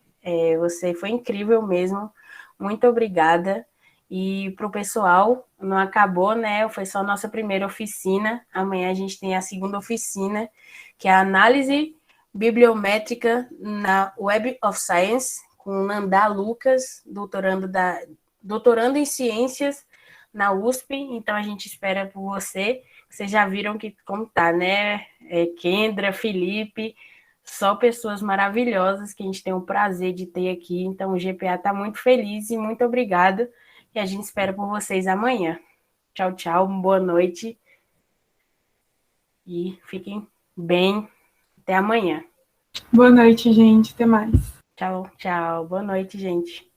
Você foi incrível mesmo. Muito obrigada. E para o pessoal, não acabou, né? Foi só a nossa primeira oficina. Amanhã a gente tem a segunda oficina, que é a análise bibliométrica na Web of Science, com Nandá Lucas, doutorando em ciências na USP. Então a gente espera por você. Vocês já viram como tá, né? Kendra, Felipe, só pessoas maravilhosas que a gente tem o prazer de ter aqui. Então o GPA está muito feliz e muito obrigada. E a gente espera por vocês amanhã. Tchau, tchau, boa noite. E fiquem bem. Até amanhã. Boa noite, gente. Até mais. Tchau, tchau. Boa noite, gente.